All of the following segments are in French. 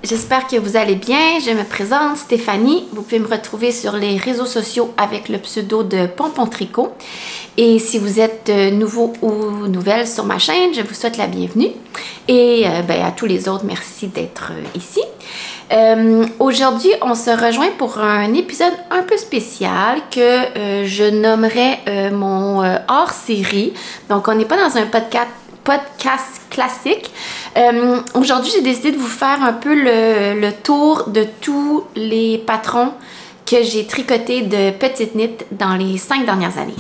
j'espère que vous allez bien. Je me présente, Stéphanie. Vous pouvez me retrouver sur les réseaux sociaux avec le pseudo de Pompon Tricot. Et si vous êtes nouveau ou nouvelle sur ma chaîne, je vous souhaite la bienvenue. Et à tous les autres, merci d'être ici. Aujourd'hui, on se rejoint pour un épisode un peu spécial que je nommerais mon hors-série. Donc, on n'est pas dans un podcast classique. Aujourd'hui, j'ai décidé de vous faire un peu le tour de tous les patrons que j'ai tricotés de Petite Knit dans les 5 dernières années.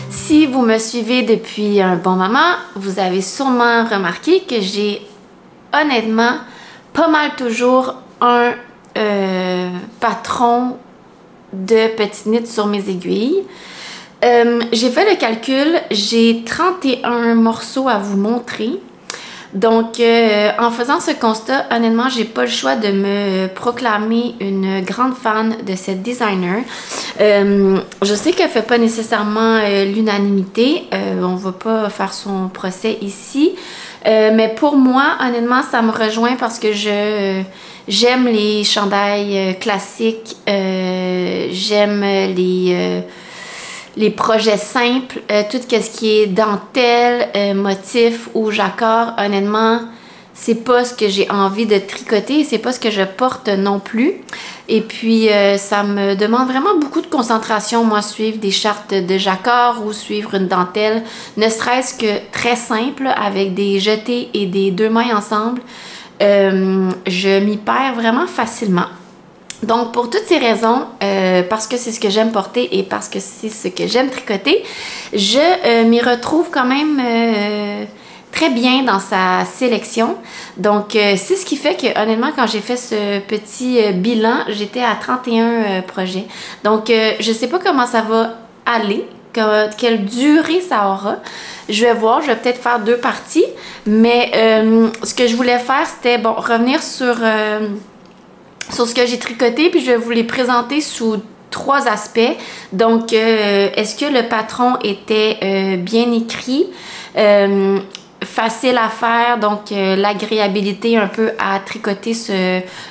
Si vous me suivez depuis un bon moment, vous avez sûrement remarqué que j'ai honnêtement pas mal toujours un patron de Petite Knit sur mes aiguilles. J'ai fait le calcul, j'ai 31 morceaux à vous montrer. Donc, en faisant ce constat, honnêtement, j'ai pas le choix de me proclamer une grande fan de cette designer. Je sais qu'elle fait pas nécessairement l'unanimité. On va pas faire son procès ici. Mais pour moi, honnêtement, ça me rejoint parce que j'aime les chandails classiques. J'aime les projets simples, tout ce qui est dentelle, motif ou jacquard, honnêtement, c'est pas ce que j'ai envie de tricoter, c'est pas ce que je porte non plus. Et puis, ça me demande vraiment beaucoup de concentration, moi, suivre des chartes de jacquard ou suivre une dentelle, ne serait-ce que très simple, avec des jetés et des 2 mailles ensemble. Je m'y perds vraiment facilement. Donc, pour toutes ces raisons, parce que c'est ce que j'aime porter et parce que c'est ce que j'aime tricoter, je m'y retrouve quand même très bien dans sa sélection. Donc, c'est ce qui fait que, honnêtement, quand j'ai fait ce petit bilan, j'étais à 31 projets. Donc, je ne sais pas comment ça va aller, quelle durée ça aura. Je vais voir, je vais peut-être faire 2 parties, mais ce que je voulais faire, c'était, bon, revenir sur ce que j'ai tricoté, puis je vais vous les présenter sous 3 aspects. Donc, est-ce que le patron était bien écrit, facile à faire, donc l'agréabilité un peu à tricoter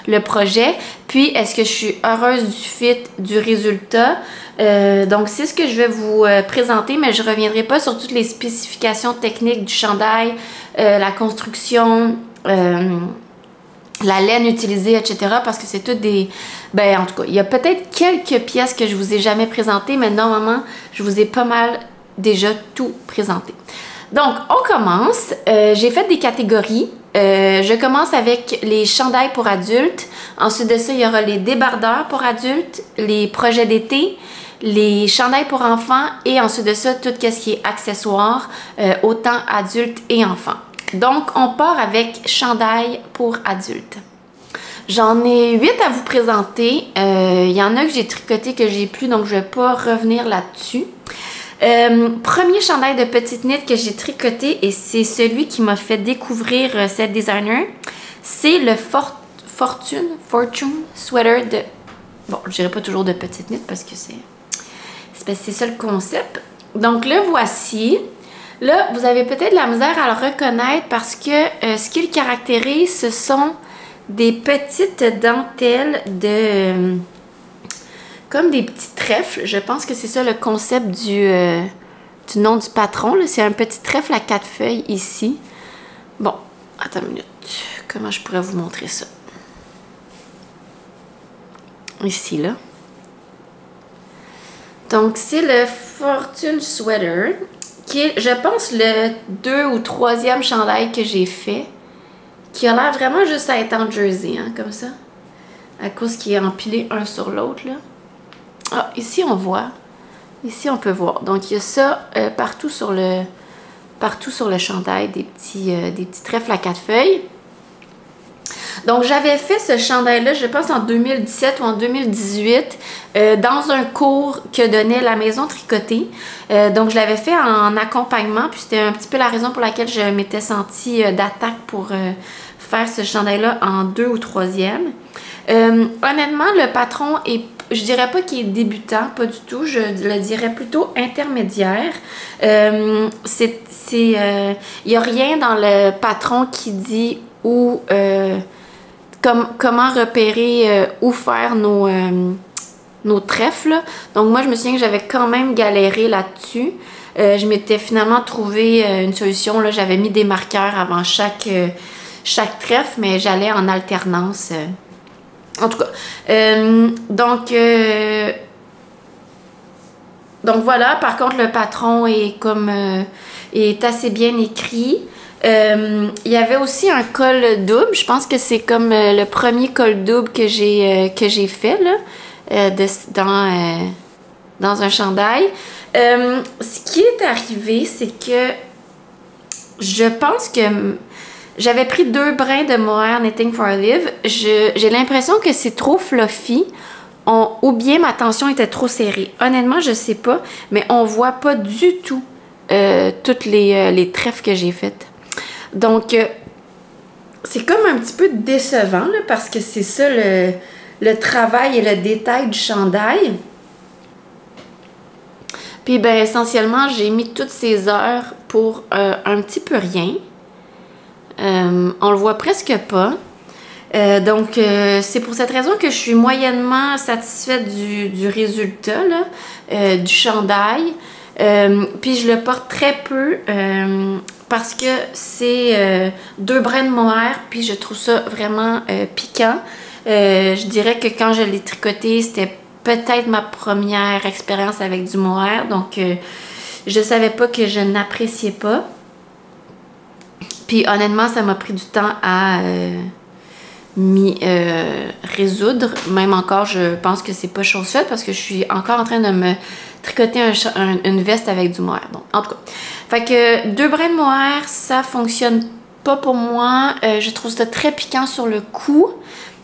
le projet. Puis, est-ce que je suis heureuse du fit, du résultat? Donc, c'est ce que je vais vous présenter, mais je ne reviendrai pas sur toutes les spécifications techniques du chandail, la construction, la laine utilisée, etc. parce que c'est toutes des... Ben, en tout cas, il y a peut-être quelques pièces que je vous ai jamais présentées, mais normalement, je vous ai pas mal déjà tout présenté. Donc, on commence. J'ai fait des catégories. Je commence avec les chandails pour adultes. Ensuite de ça, il y aura les débardeurs pour adultes, les projets d'été, les chandails pour enfants et ensuite de ça, tout ce qui est accessoires, autant adultes et enfants. Donc, on part avec chandail pour adultes. J'en ai 8 à vous présenter. Il y en a que j'ai tricoté que j'ai plus, donc je ne vais pas revenir là-dessus. Premier chandail de Petite Knit que j'ai tricoté, et c'est celui qui m'a fait découvrir cette designer, c'est le Fortune Sweater de... Bon, je dirais pas toujours de Petite Knit parce que c'est ça le concept. Donc, le voici. Là, vous avez peut-être la misère à le reconnaître parce que ce qui le caractérise, ce sont des petites dentelles de... comme des petits trèfles. Je pense que c'est ça le concept du nom du patron. C'est un petit trèfle à 4 feuilles ici. Bon, attends une minute. Comment je pourrais vous montrer ça? Ici, là. Donc, c'est le Fortune Sweater, qui est, je pense, le 2 ou 3e chandail que j'ai fait, qui a l'air vraiment juste à être en jersey, hein, comme ça, à cause qu'il est empilé un sur l'autre, là. Ah, ici, on voit. Ici, on peut voir. Donc, il y a ça partout sur le chandail, des petits trèfles à 4 feuilles. Donc, j'avais fait ce chandail-là, je pense, en 2017 ou en 2018, dans un cours que donnait la Maison Tricotée. Donc, je l'avais fait en accompagnement, puis c'était un petit peu la raison pour laquelle je m'étais sentie d'attaque pour faire ce chandail-là en 2 ou 3e. Honnêtement, le patron est, je dirais pas qu'il est débutant, pas du tout, je le dirais plutôt intermédiaire. Il n'y a rien dans le patron qui dit où, comment repérer où faire nos trèfles. Donc moi, je me souviens que j'avais quand même galéré là-dessus. Je m'étais finalement trouvé une solution. J'avais mis des marqueurs avant chaque trèfle, mais j'allais en alternance. En tout cas. Donc voilà. Par contre, le patron est est assez bien écrit. Il y avait aussi un col double. Je pense que c'est comme le premier col double que j'ai fait là, dans un chandail. Ce qui est arrivé, c'est que je pense que j'avais pris 2 brins de mohair Knitting for a Live. J'ai l'impression que c'est trop fluffy ou bien ma tension était trop serrée. Honnêtement, je sais pas, mais on voit pas du tout toutes les trèfles que j'ai faites. Donc, c'est comme un petit peu décevant là, parce que c'est ça le travail et le détail du chandail. Puis, ben, essentiellement, j'ai mis toutes ces heures pour un petit peu rien. On le voit presque pas. Donc, c'est pour cette raison que je suis moyennement satisfaite du résultat là, du chandail. Puis, je le porte très peu parce que c'est 2 brins de mohair. Puis, je trouve ça vraiment piquant. Je dirais que quand je l'ai tricoté, c'était peut-être ma première expérience avec du mohair, donc je savais pas que je n'appréciais pas. Puis honnêtement, ça m'a pris du temps à m'y résoudre. Même encore, je pense que c'est pas chose faite parce que je suis encore en train de me tricoter une veste avec du mohair. Donc, en tout cas, fait que 2 brins de mohair, ça fonctionne pas pour moi. Je trouve ça très piquant sur le cou.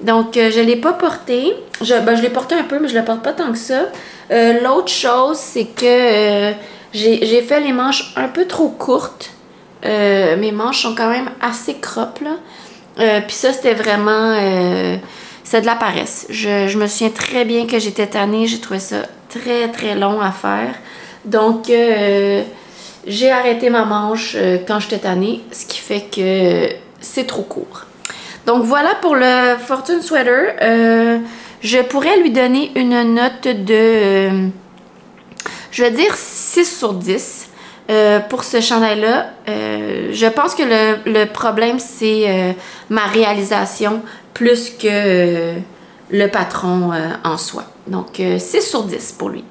Donc, je ne l'ai pas porté. Je l'ai porté un peu, mais je ne le porte pas tant que ça. L'autre chose, c'est que j'ai fait les manches un peu trop courtes. Mes manches sont quand même assez crop, là. Puis ça, c'était vraiment... c'est de la paresse. Je me souviens très bien que j'étais tannée. J'ai trouvé ça très, très long à faire. Donc, j'ai arrêté ma manche quand j'étais tannée, ce qui fait que c'est trop court. Donc voilà pour le Fortune Sweater. Je pourrais lui donner une note de, je vais dire 6 sur 10 pour ce chandail-là. Je pense que le problème, c'est ma réalisation plus que le patron en soi. Donc 6 sur 10 pour lui.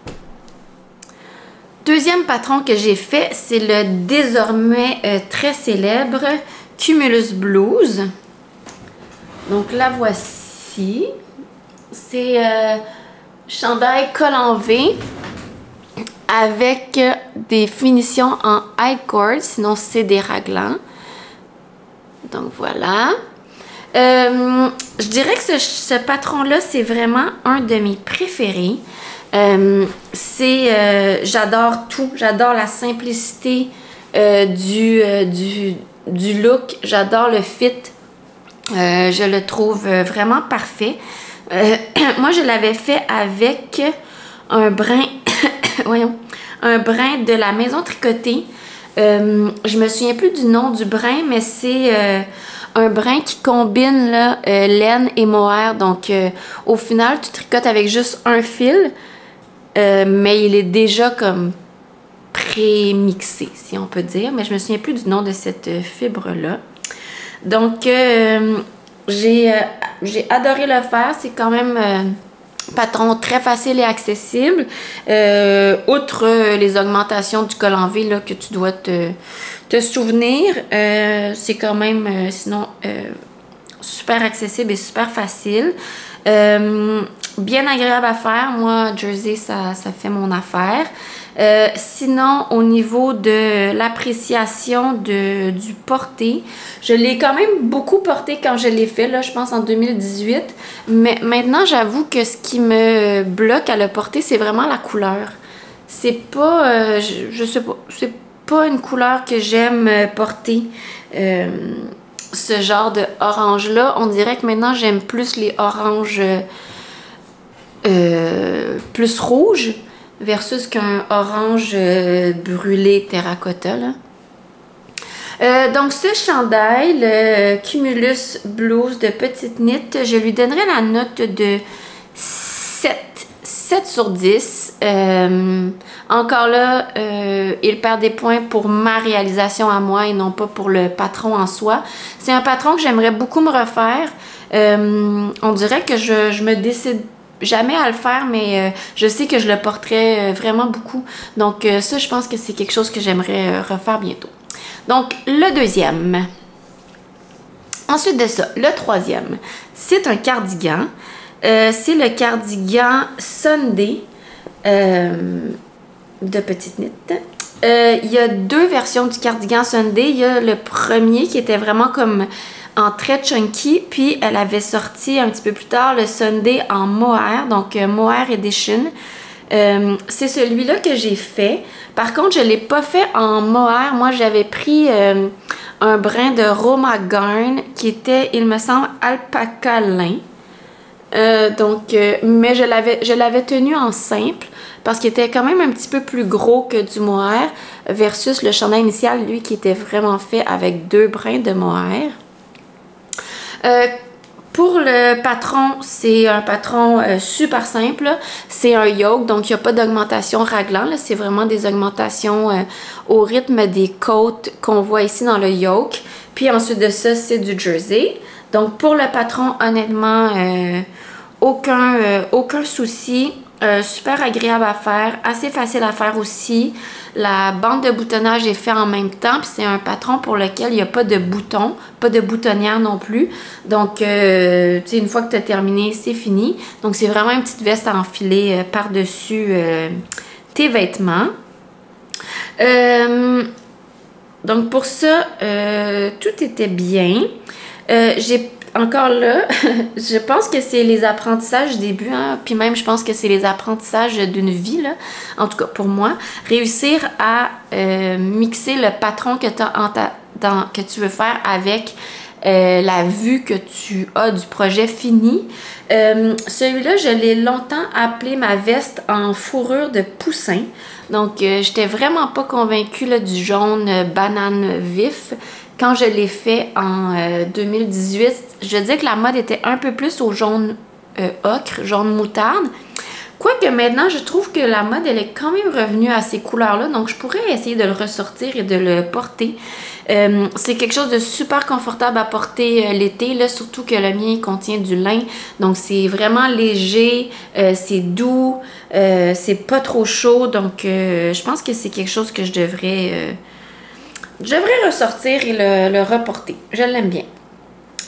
Deuxième patron que j'ai fait, c'est le désormais très célèbre Cumulus Blues. Donc la voici. C'est chandail col en V avec des finitions en high cord, sinon c'est des raglans. Donc voilà. Je dirais que ce patron-là, c'est vraiment un de mes préférés. J'adore tout. J'adore la simplicité du look. J'adore le fit. Je le trouve vraiment parfait. Moi, je l'avais fait avec un brin, voyons, un brin de la Maison Tricotée. Je me souviens plus du nom du brin, mais c'est un brin qui combine là, laine et mohair. Donc, au final, tu tricotes avec juste un fil, mais il est déjà comme pré-mixé, si on peut dire. Mais je me souviens plus du nom de cette fibre-là. Donc, j'ai adoré le faire. C'est quand même patron très facile et accessible. Outre les augmentations du col en V là, que tu dois te souvenir, c'est quand même sinon super accessible et super facile. Bien agréable à faire. Moi, jersey, ça fait mon affaire. Sinon, au niveau de l'appréciation du porté, je l'ai quand même beaucoup porté quand je l'ai fait, là, je pense en 2018. Mais maintenant, j'avoue que ce qui me bloque à le porter, c'est vraiment la couleur. C'est pas, je sais pas, c'est pas une couleur que j'aime porter. ce genre de orange-là. On dirait que maintenant, j'aime plus les oranges plus rouges versus qu'un orange brûlé terracotta, là. Donc, ce chandail, le Cumulus Blues de Petite Knit, je lui donnerais la note de 7 sur 10. Encore là, il perd des points pour ma réalisation à moi et non pas pour le patron en soi. C'est un patron que j'aimerais beaucoup me refaire. On dirait que je me décide jamais à le faire, mais je sais que je le porterais vraiment beaucoup. Donc, ça, je pense que c'est quelque chose que j'aimerais refaire bientôt. Donc, le deuxième. Ensuite de ça, le troisième, c'est un cardigan. C'est le cardigan Sunday de Petite Knit. Il y a deux versions du cardigan Sunday. Il y a le premier qui était vraiment comme en très chunky, puis elle avait sorti un petit peu plus tard le Sunday en mohair, donc mohair edition. C'est celui-là que j'ai fait. Par contre, je ne l'ai pas fait en mohair. Moi, j'avais pris un brin de Roma Garn qui était, il me semble, alpaca lin. Mais je l'avais tenu en simple parce qu'il était quand même un petit peu plus gros que du mohair versus le chandail initial, lui, qui était vraiment fait avec 2 brins de mohair. Pour le patron, c'est un patron super simple. C'est un yoke, donc il n'y a pas d'augmentation raglan. C'est vraiment des augmentations au rythme des côtes qu'on voit ici dans le yoke. Puis ensuite de ça, c'est du jersey. Donc pour le patron, honnêtement, aucun souci. Super agréable à faire, assez facile à faire aussi. La bande de boutonnage est faite en même temps, puis c'est un patron pour lequel il n'y a pas de boutons, pas de boutonnière non plus. Donc, tu sais, une fois que tu as terminé, c'est fini. Donc, c'est vraiment une petite veste à enfiler par-dessus tes vêtements. Donc, pour ça, tout était bien. Encore là, je pense que c'est les apprentissages du début, hein, puis même je pense que c'est les apprentissages d'une vie, là, en tout cas pour moi. Réussir à mixer le patron que tu veux faire avec la vue que tu as du projet fini. Celui-là, je l'ai longtemps appelé ma veste en fourrure de poussin. Donc, j'étais vraiment pas convaincue là, du jaune banane vif. Quand je l'ai fait en 2018, je dis que la mode était un peu plus au jaune ocre, jaune moutarde. Quoique maintenant, je trouve que la mode, elle est quand même revenue à ces couleurs-là. Donc, je pourrais essayer de le ressortir et de le porter. C'est quelque chose de super confortable à porter l'été, là, surtout que le mien contient du lin. Donc, c'est vraiment léger, c'est doux, c'est pas trop chaud. Donc, je pense que c'est quelque chose que je devrais ressortir et le reporter. Je l'aime bien.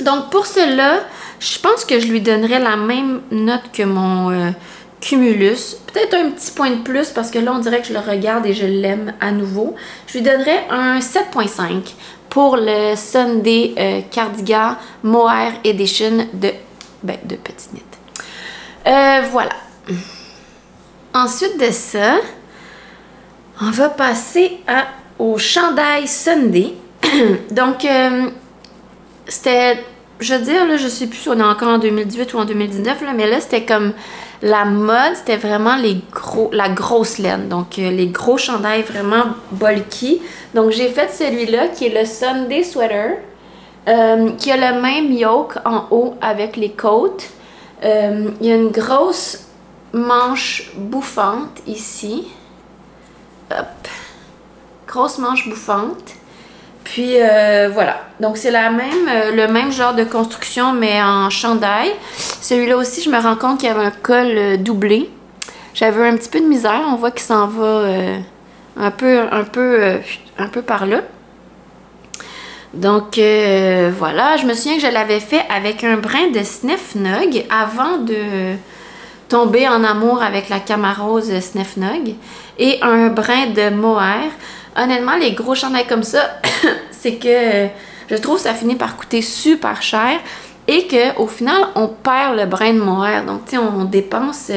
Donc, pour cela, je pense que je lui donnerais la même note que mon Cumulus. Peut-être un petit point de plus parce que là, on dirait que je le regarde et je l'aime à nouveau. Je lui donnerais un 7.5 pour le Sunday Cardigan Mohair Edition de Petite Knit. Voilà. Ensuite de ça, on va passer au chandail Sunday. Donc, c'était, je veux dire, là, je sais plus si on est encore en 2018 ou en 2019, là, mais là, c'était comme la mode, c'était vraiment la grosse laine. Donc, les gros chandails vraiment bulky. Donc, j'ai fait celui-là qui est le Sunday Sweater, qui a le même yoke en haut avec les côtes. Il y a une grosse manche bouffante ici. Hop. Grosse manche bouffante. Puis voilà. Donc c'est le même genre de construction mais en chandail. Celui-là aussi, je me rends compte qu'il y avait un col doublé. J'avais un petit peu de misère. On voit qu'il s'en va un peu par là. Donc voilà. Je me souviens que je l'avais fait avec un brin de Sneffnug avant de tomber en amour avec la Camarose Sneffnug et un brin de mohair. Honnêtement, les gros chandails comme ça, c'est que je trouve que ça finit par coûter super cher et qu'au final, on perd le brin de mohair. Donc, tu sais, on dépense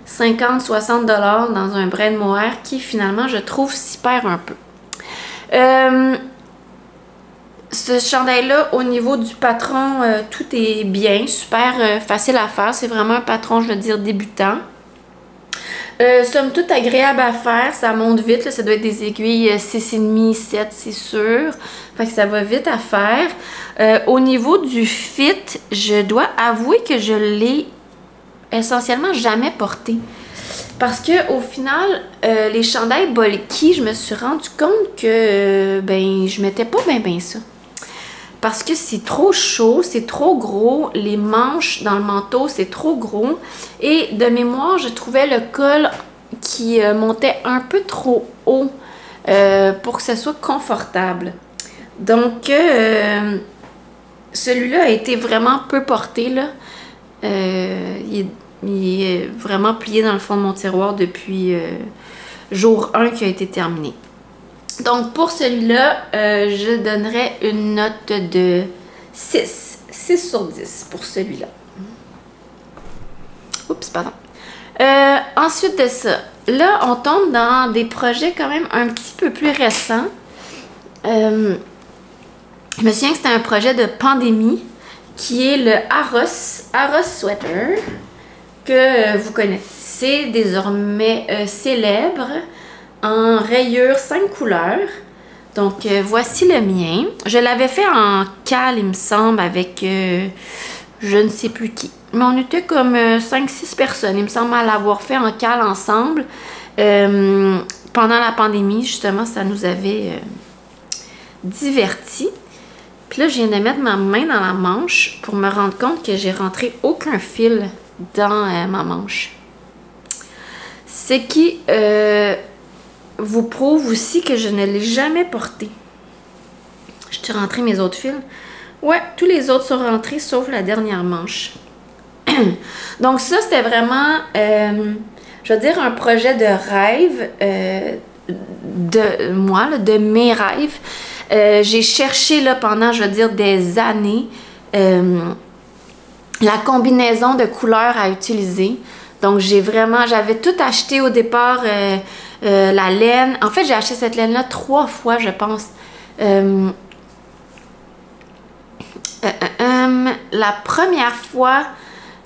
50-60$ dans un brin de mohair qui, finalement, je trouve, s'y perd un peu. ce chandail-là, au niveau du patron, tout est bien, super facile à faire. C'est vraiment un patron, je veux dire, débutant. Somme toute agréable à faire, ça monte vite, là, ça doit être des aiguilles 6,5, 7, c'est sûr. Fait que ça va vite à faire. Au niveau du fit, je dois avouer que je l'ai essentiellement jamais porté. Parce que au final, les chandails bulky, je me suis rendu compte que ben je mettais pas bien ça. Parce que c'est trop chaud, c'est trop gros, les manches dans le manteau, c'est trop gros. Et de mémoire, je trouvais le col qui montait un peu trop haut pour que ce soit confortable. Donc, celui-là a été vraiment peu porté, là. Il est vraiment plié dans le fond de mon tiroir depuis jour 1 qui a été terminé. Donc, pour celui-là, je donnerais une note de 6. 6 sur 10 pour celui-là. Oups, pardon. Ensuite de ça, là, on tombe dans des projets quand même un petit peu plus récents. Je me souviens que c'était un projet de pandémie qui est le Aros Sweater que vous connaissez. C'est désormais célèbre en rayures 5 couleurs. Donc, voici le mien. Je l'avais fait en cal, il me semble, avec je ne sais plus qui. Mais on était comme 5-6 personnes. Il me semble l'avoir fait en cal ensemble. Pendant la pandémie, justement, ça nous avait divertis. Puis là, je viens de mettre ma main dans la manche pour me rendre compte que j'ai rentré aucun fil dans ma manche. Ce qui vous prouve aussi que je ne l'ai jamais porté. Je t'ai rentré mes autres fils. Ouais, tous les autres sont rentrés sauf la dernière manche. Donc ça, c'était vraiment, je veux dire, un projet de rêve de moi, là, de mes rêves. J'ai cherché là, pendant, je veux dire, des années la combinaison de couleurs à utiliser. Donc, j'avais tout acheté au départ, la laine. En fait, j'ai acheté cette laine-là 3 fois, je pense. La première fois,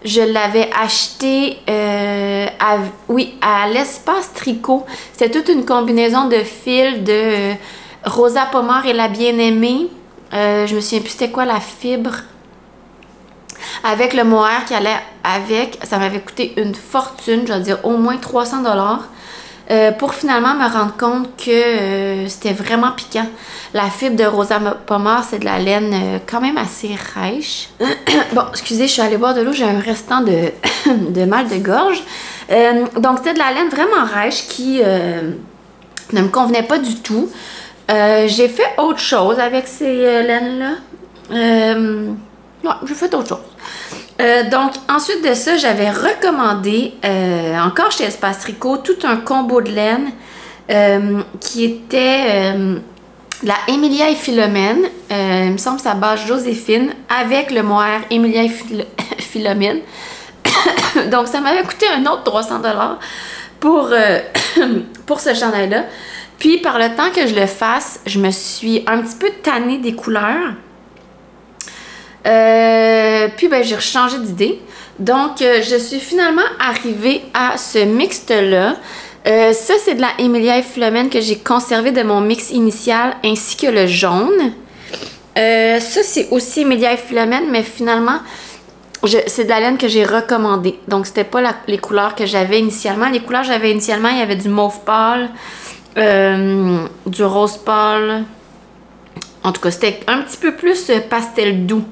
je l'avais acheté à l'espace tricot. C'était toute une combinaison de fils de Rosa Pommard et la bien-aimée. Je me souviens plus c'était quoi la fibre. Avec le mohair qui allait avec, ça m'avait coûté une fortune, je veux dire au moins 300 $. Pour finalement me rendre compte que c'était vraiment piquant. La fibre de Rosa Pommard, c'est de la laine quand même assez rêche. Bon, excusez, je suis allée boire de l'eau, j'ai un restant de mal de gorge. Donc, c'était de la laine vraiment rêche qui ne me convenait pas du tout. J'ai fait autre chose avec ces laines-là. Ouais, j'ai fait autre chose. Donc, ensuite de ça, j'avais recommandé, encore chez Espace Tricot, tout un combo de laine qui était la Emilia et Philomène. Il me semble que ça base Joséphine avec le mohair Emilia et Philomène. Donc, ça m'avait coûté un autre 300 $ pour ce chandail-là. Puis, par le temps que je le fasse, je me suis un petit peu tannée des couleurs. Puis ben, j'ai changé d'idée. Donc, je suis finalement arrivée à ce mixte-là. Ça, c'est de la Emilia et Philomène que j'ai conservé de mon mix initial, ainsi que le jaune. Ça, c'est aussi Emilia et Philomène, mais finalement, c'est de la laine que j'ai recommandée. Donc, c'était pas les couleurs que j'avais initialement. Les couleurs que j'avais initialement, il y avait du mauve pâle, du rose pâle. En tout cas, c'était un petit peu plus pastel doux.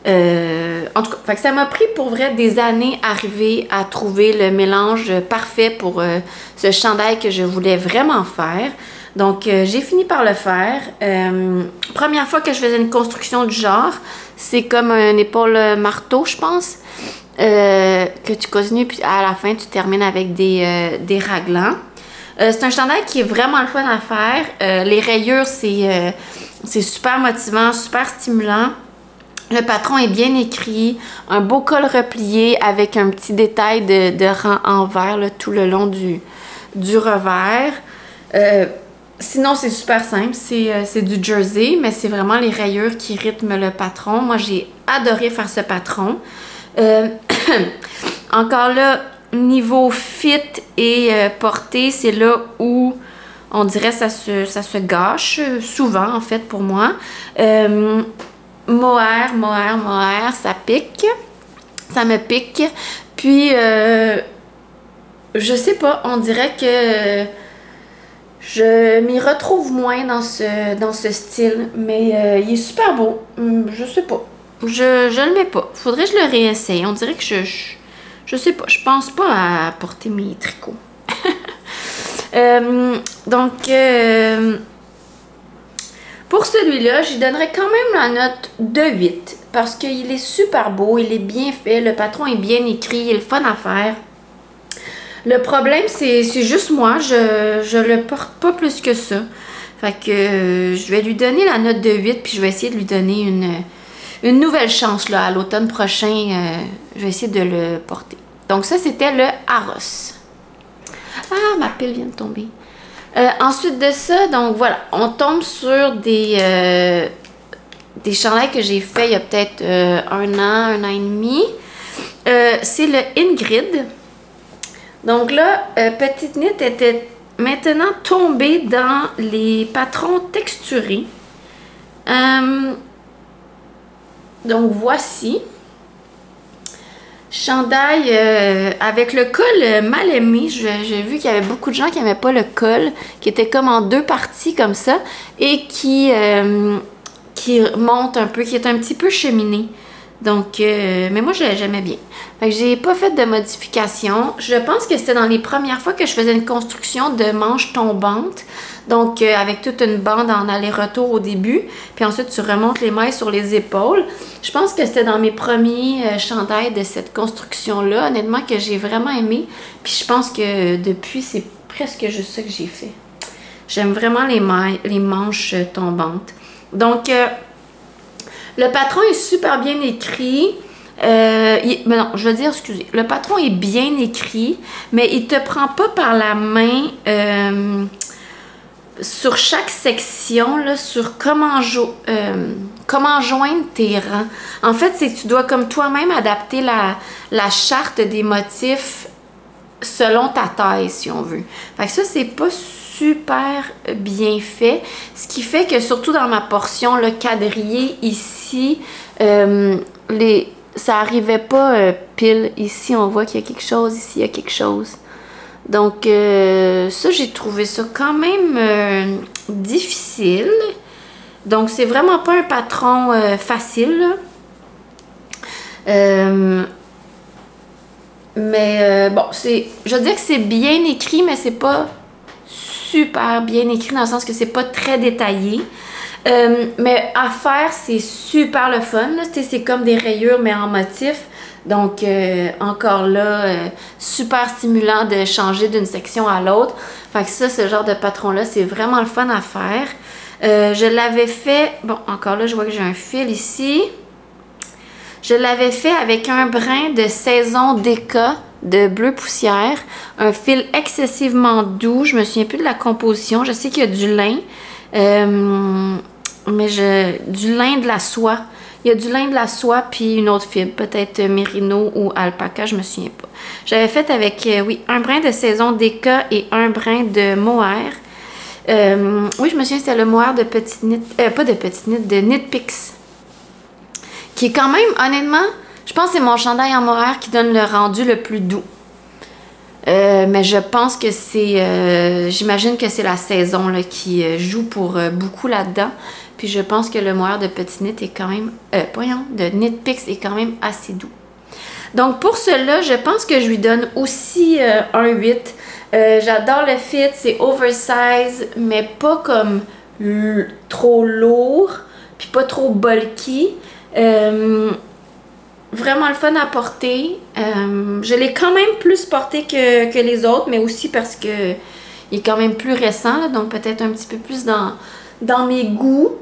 En tout cas, fait que ça m'a pris pour vrai des années arriver à trouver le mélange parfait pour ce chandail que je voulais vraiment faire. Donc, j'ai fini par le faire. Première fois que je faisais une construction du genre, c'est comme une épaule marteau, je pense, que tu continues, puis à la fin, tu termines avec des raglans. C'est un chandail qui est vraiment le fun à faire. Les rayures, c'est super motivant, super stimulant. Le patron est bien écrit, un beau col replié avec un petit détail de rang en vert là, tout le long du revers. Sinon, c'est super simple. C'est du jersey, mais c'est vraiment les rayures qui rythment le patron. Moi, j'ai adoré faire ce patron. Encore là, niveau fit et portée, c'est là où on dirait ça se gâche souvent, en fait, pour moi. Mohair, ça pique. Ça me pique. Puis, je sais pas, on dirait que je m'y retrouve moins dans ce style. Mais il est super beau. Je sais pas. Je le mets pas. Faudrait que je le réessaye. On dirait que je sais pas. Je pense pas à porter mes tricots. Donc, pour celui-là, j'y donnerais quand même la note de 8 parce qu'il est super beau, il est bien fait, le patron est bien écrit, il est le fun à faire. Le problème, c'est juste moi, je le porte pas plus que ça. Fait que je vais lui donner la note de 8 puis je vais essayer de lui donner une nouvelle chance là, à l'automne prochain. Je vais essayer de le porter. Donc ça, c'était le Aros. Ah, ma pile vient de tomber. Ensuite de ça, donc voilà, on tombe sur des chandails que j'ai fait il y a peut-être un an et demi. C'est le Ingrid. Donc là, Petite Knit était maintenant tombée dans les patrons texturés. Donc voici. Chandail avec le col mal aimé. J'ai vu qu'il y avait beaucoup de gens qui n'aimaient pas le col, qui était comme en deux parties comme ça et qui monte un peu, qui est un petit peu cheminé. Donc, mais moi, j'aimais bien. Fait que j'ai pas fait de modification. Je pense que c'était dans les premières fois que je faisais une construction de manches tombantes. Donc, avec toute une bande en aller-retour au début. Puis ensuite, tu remontes les mailles sur les épaules. Je pense que c'était dans mes premiers chandails de cette construction-là, honnêtement, que j'ai vraiment aimé. Puis je pense que depuis, c'est presque juste ça que j'ai fait. J'aime vraiment les manches tombantes. Donc, le patron est super bien écrit. Mais non, je veux dire, excusez. Le patron est bien écrit, mais il te prend pas par la main sur chaque section, là, sur comment joindre tes rangs. En fait, c'est que tu dois comme toi-même adapter la charte des motifs selon ta taille, si on veut. Fait que ça, c'est pas super bien fait. Ce qui fait que, surtout dans ma portion, le quadrillé ici, ça arrivait pas pile. Ici, on voit qu'il y a quelque chose. Ici, il y a quelque chose. Donc, ça, j'ai trouvé ça quand même difficile. Donc, c'est vraiment pas un patron facile. Bon, je veux dire que c'est bien écrit, mais c'est pas super bien écrit dans le sens que c'est pas très détaillé. Mais à faire, c'est super le fun. C'est comme des rayures, mais en motif. Donc, encore là, super stimulant de changer d'une section à l'autre. Fait que ça, ce genre de patron-là, c'est vraiment le fun à faire. Je l'avais fait... Bon, encore là, je vois que j'ai un fil ici. Je l'avais fait avec un brin de saison Déca de bleu poussière. Un fil excessivement doux. Je me souviens plus de la composition. Je sais qu'il y a du lin. Du lin de la soie. Il y a du lin de la soie puis une autre fibre. Peut-être mérino ou alpaca, je me souviens pas. J'avais fait avec, oui, un brin de saison Déca et un brin de mohair. Oui, je me souviens, c'était le mohair de Petite Knit. Pas de Petite Knit, de Knit Picks. Qui est quand même, honnêtement, je pense que c'est mon chandail en mohair qui donne le rendu le plus doux. Mais je pense que c'est... j'imagine que c'est la saison là, qui joue pour beaucoup là-dedans. Puis je pense que le mohair de Petite Knit est quand même... de Knit Picks est quand même assez doux. Donc pour cela, je pense que je lui donne aussi un 8. J'adore le fit, c'est oversize, mais pas comme trop lourd, puis pas trop bulky. Vraiment le fun à porter. Je l'ai quand même plus porté que les autres, mais aussi parce que il est quand même plus récent, là, donc peut-être un petit peu plus dans mes goûts.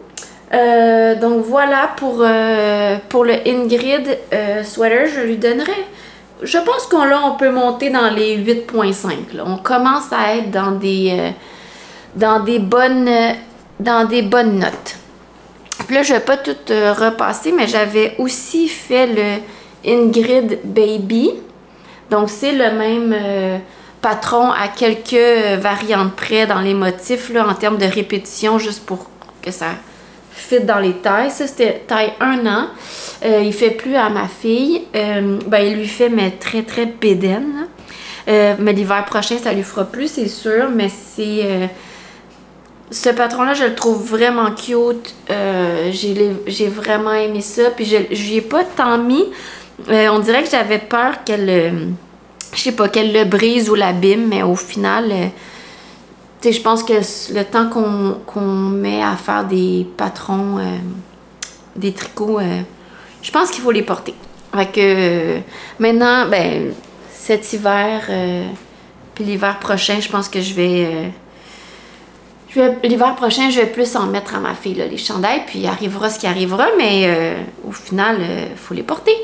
Donc voilà pour le Ingrid sweater, je lui donnerais... Je pense qu'on peut monter dans les 8.5. On commence à être dans dans des bonnes notes. Puis là, je vais pas tout repasser, mais j'avais aussi fait le Ingrid Baby. Donc, c'est le même patron à quelques variantes près dans les motifs, là, en termes de répétition, juste pour que ça fit dans les tailles. Ça, c'était taille 1 an. Il fait plus à ma fille. Ben, il lui fait, mais très, très bédaine. Mais l'hiver prochain, ça lui fera plus, c'est sûr. Mais c'est... ce patron-là, je le trouve vraiment cute. J'ai vraiment aimé ça. Puis, je n'y ai pas tant mis. On dirait que j'avais peur qu'elle... je sais pas, qu'elle le brise ou l'abîme. Mais au final... tu sais, je pense que le temps qu'on met à faire des patrons, des tricots, je pense qu'il faut les porter. Fait que maintenant, ben, cet hiver, puis l'hiver prochain, je pense que l'hiver prochain, je vais plus en mettre à ma fille, là, les chandails, puis arrivera ce qui arrivera, mais au final, il faut les porter.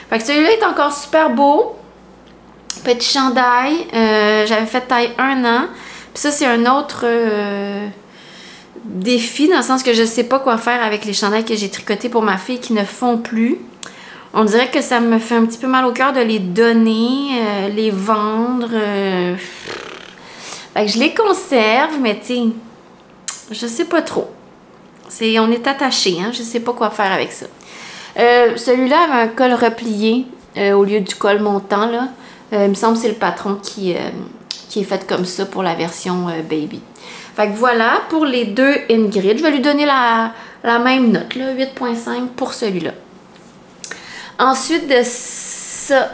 Fait que celui-là est encore super beau. Petit chandail, j'avais fait taille 1 an. Puis ça, c'est un autre défi, dans le sens que je sais pas quoi faire avec les chandails que j'ai tricotés pour ma fille qui ne font plus. On dirait que ça me fait un petit peu mal au cœur de les donner, les vendre. Fait que je les conserve, mais tu sais, je sais pas trop. On est attaché, hein, je sais pas quoi faire avec ça. Celui-là avait un col replié au lieu du col montant, là. Il me semble que c'est le patron qui est fait comme ça pour la version baby. Fait que voilà pour les deux Ingrid. Je vais lui donner la même note, 8.5 pour celui-là. Ensuite de ça,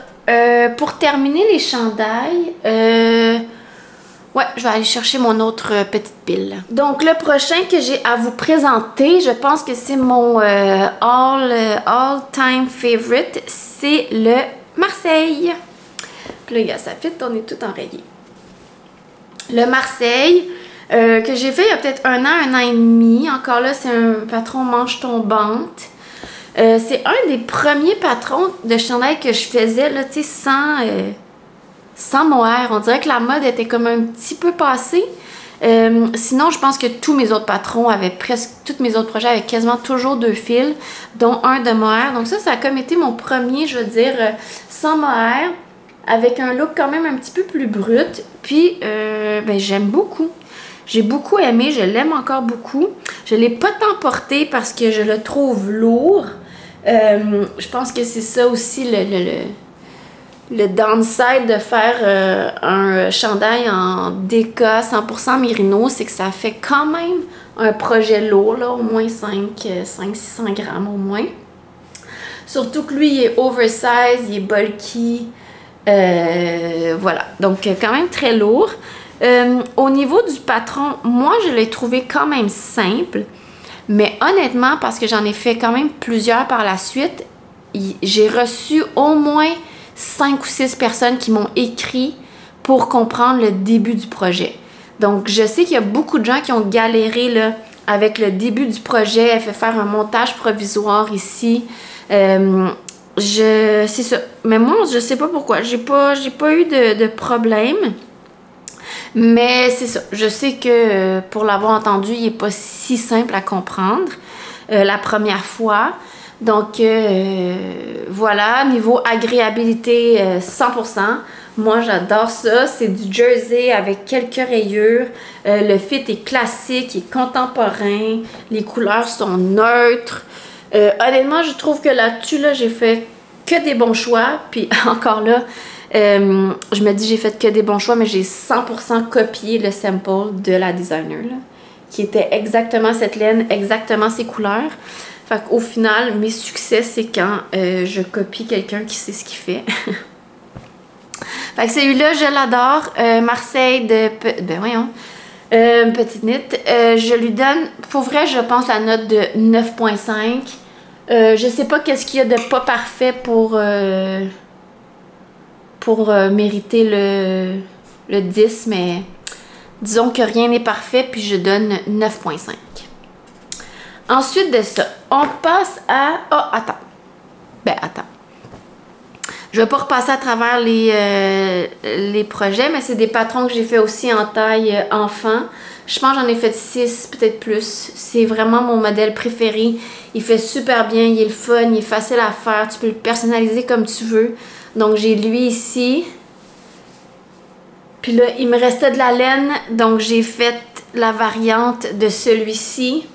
pour terminer les chandails, ouais, je vais aller chercher mon autre petite pile. Donc le prochain que j'ai à vous présenter, je pense que c'est mon all-time favorite, c'est le Marseille. Puis là, il y a sa fit, on est tout enrayé. Le Marseille, que j'ai fait il y a peut-être un an et demi. Encore là, c'est un patron manche tombante. C'est un des premiers patrons de chandail que je faisais, là, tu sais, sans mohair. On dirait que la mode était comme un petit peu passée. Sinon, je pense que tous mes autres patrons tous mes autres projets avaient quasiment toujours 2 fils, dont un de mohair. Donc ça a comme été mon premier, je veux dire, sans mohair, avec un look quand même un petit peu plus brut. Puis, ben, j'aime beaucoup. J'ai beaucoup aimé, je l'aime encore beaucoup. Je ne l'ai pas tant porté parce que je le trouve lourd. Je pense que c'est ça aussi le downside de faire un chandail en DK 100% Mérino, c'est que ça fait quand même un projet lourd, là, au moins 500-600 grammes au moins. Surtout que lui, il est oversize, il est bulky. Voilà, donc quand même très lourd. Au niveau du patron, moi je l'ai trouvé quand même simple, mais honnêtement, parce que j'en ai fait quand même plusieurs par la suite, j'ai reçu au moins 5 ou 6 personnes qui m'ont écrit pour comprendre le début du projet. Donc je sais qu'il y a beaucoup de gens qui ont galéré là, avec le début du projet. Elle fait faire un montage provisoire ici. C'est ça. Mais moi, je sais pas pourquoi. J'ai pas eu de problème. Mais c'est ça. Je sais que pour l'avoir entendu, il n'est pas si simple à comprendre la première fois. Donc, voilà. Niveau agréabilité, 100%. Moi, j'adore ça. C'est du jersey avec quelques rayures. Le fit est classique, il est contemporain. Les couleurs sont neutres. Honnêtement, je trouve que là-dessus, là, j'ai fait que des bons choix. Puis encore là, je me dis j'ai fait que des bons choix, mais j'ai 100% copié le sample de la designer, là, qui était exactement cette laine, exactement ces couleurs. Fait qu'au final, mes succès, c'est quand je copie quelqu'un qui sait ce qu'il fait. Fait que celui-là, je l'adore. Marseille ben voyons. Petite knit. Je lui donne, pour vrai, je pense la note de 9.5. Je sais pas qu'est-ce qu'il y a de pas parfait pour mériter le 10, mais disons que rien n'est parfait, puis je donne 9.5. Ensuite de ça, on passe à... Oh, attends. Ben, attends. Je vais pas repasser à travers les projets, mais c'est des patrons que j'ai fait aussi en taille enfant. Je pense que j'en ai fait 6, peut-être plus. C'est vraiment mon modèle préféré. Il fait super bien, il est le fun, il est facile à faire. Tu peux le personnaliser comme tu veux. Donc, j'ai lui ici. Puis là, il me restait de la laine, donc j'ai fait la variante de celui-ci.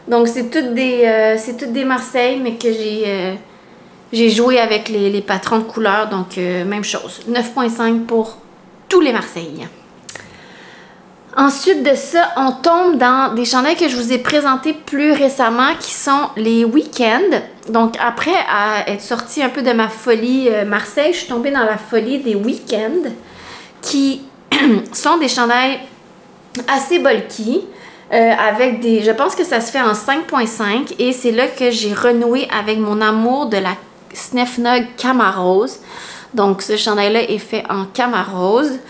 Donc, c'est toutes des Marseille, mais que j'ai joué avec les patrons de couleurs, donc même chose. 9,5 pour tous les Marseilles. Ensuite de ça, on tombe dans des chandails que je vous ai présentés plus récemment, qui sont les Weekend. Donc après être sortie un peu de ma folie Marseille, je suis tombée dans la folie des Weekend, qui sont des chandails assez bulky, avec des... Je pense que ça se fait en 5,5 et c'est là que j'ai renoué avec mon amour de la Snefnog Camarose. Donc ce chandail-là est fait en Camarose.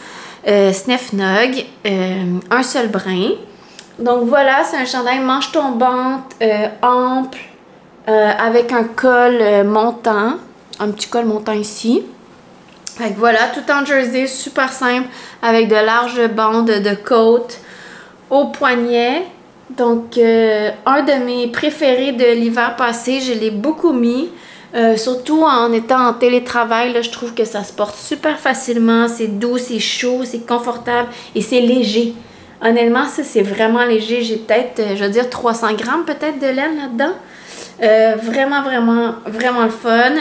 Snefnog, un seul brin. Donc voilà, c'est un chandail manche tombante, ample, avec un col montant, un petit col montant ici. Fait que voilà, tout en jersey, super simple, avec de larges bandes de côte au poignet. Donc un de mes préférés de l'hiver passé, je l'ai beaucoup mis. Surtout en étant en télétravail, là, je trouve que ça se porte super facilement. C'est doux, c'est chaud, c'est confortable et c'est léger. Honnêtement, ça, c'est vraiment léger. J'ai peut-être, je veux dire, 300 grammes peut-être de laine là-dedans. Vraiment, vraiment, vraiment le fun.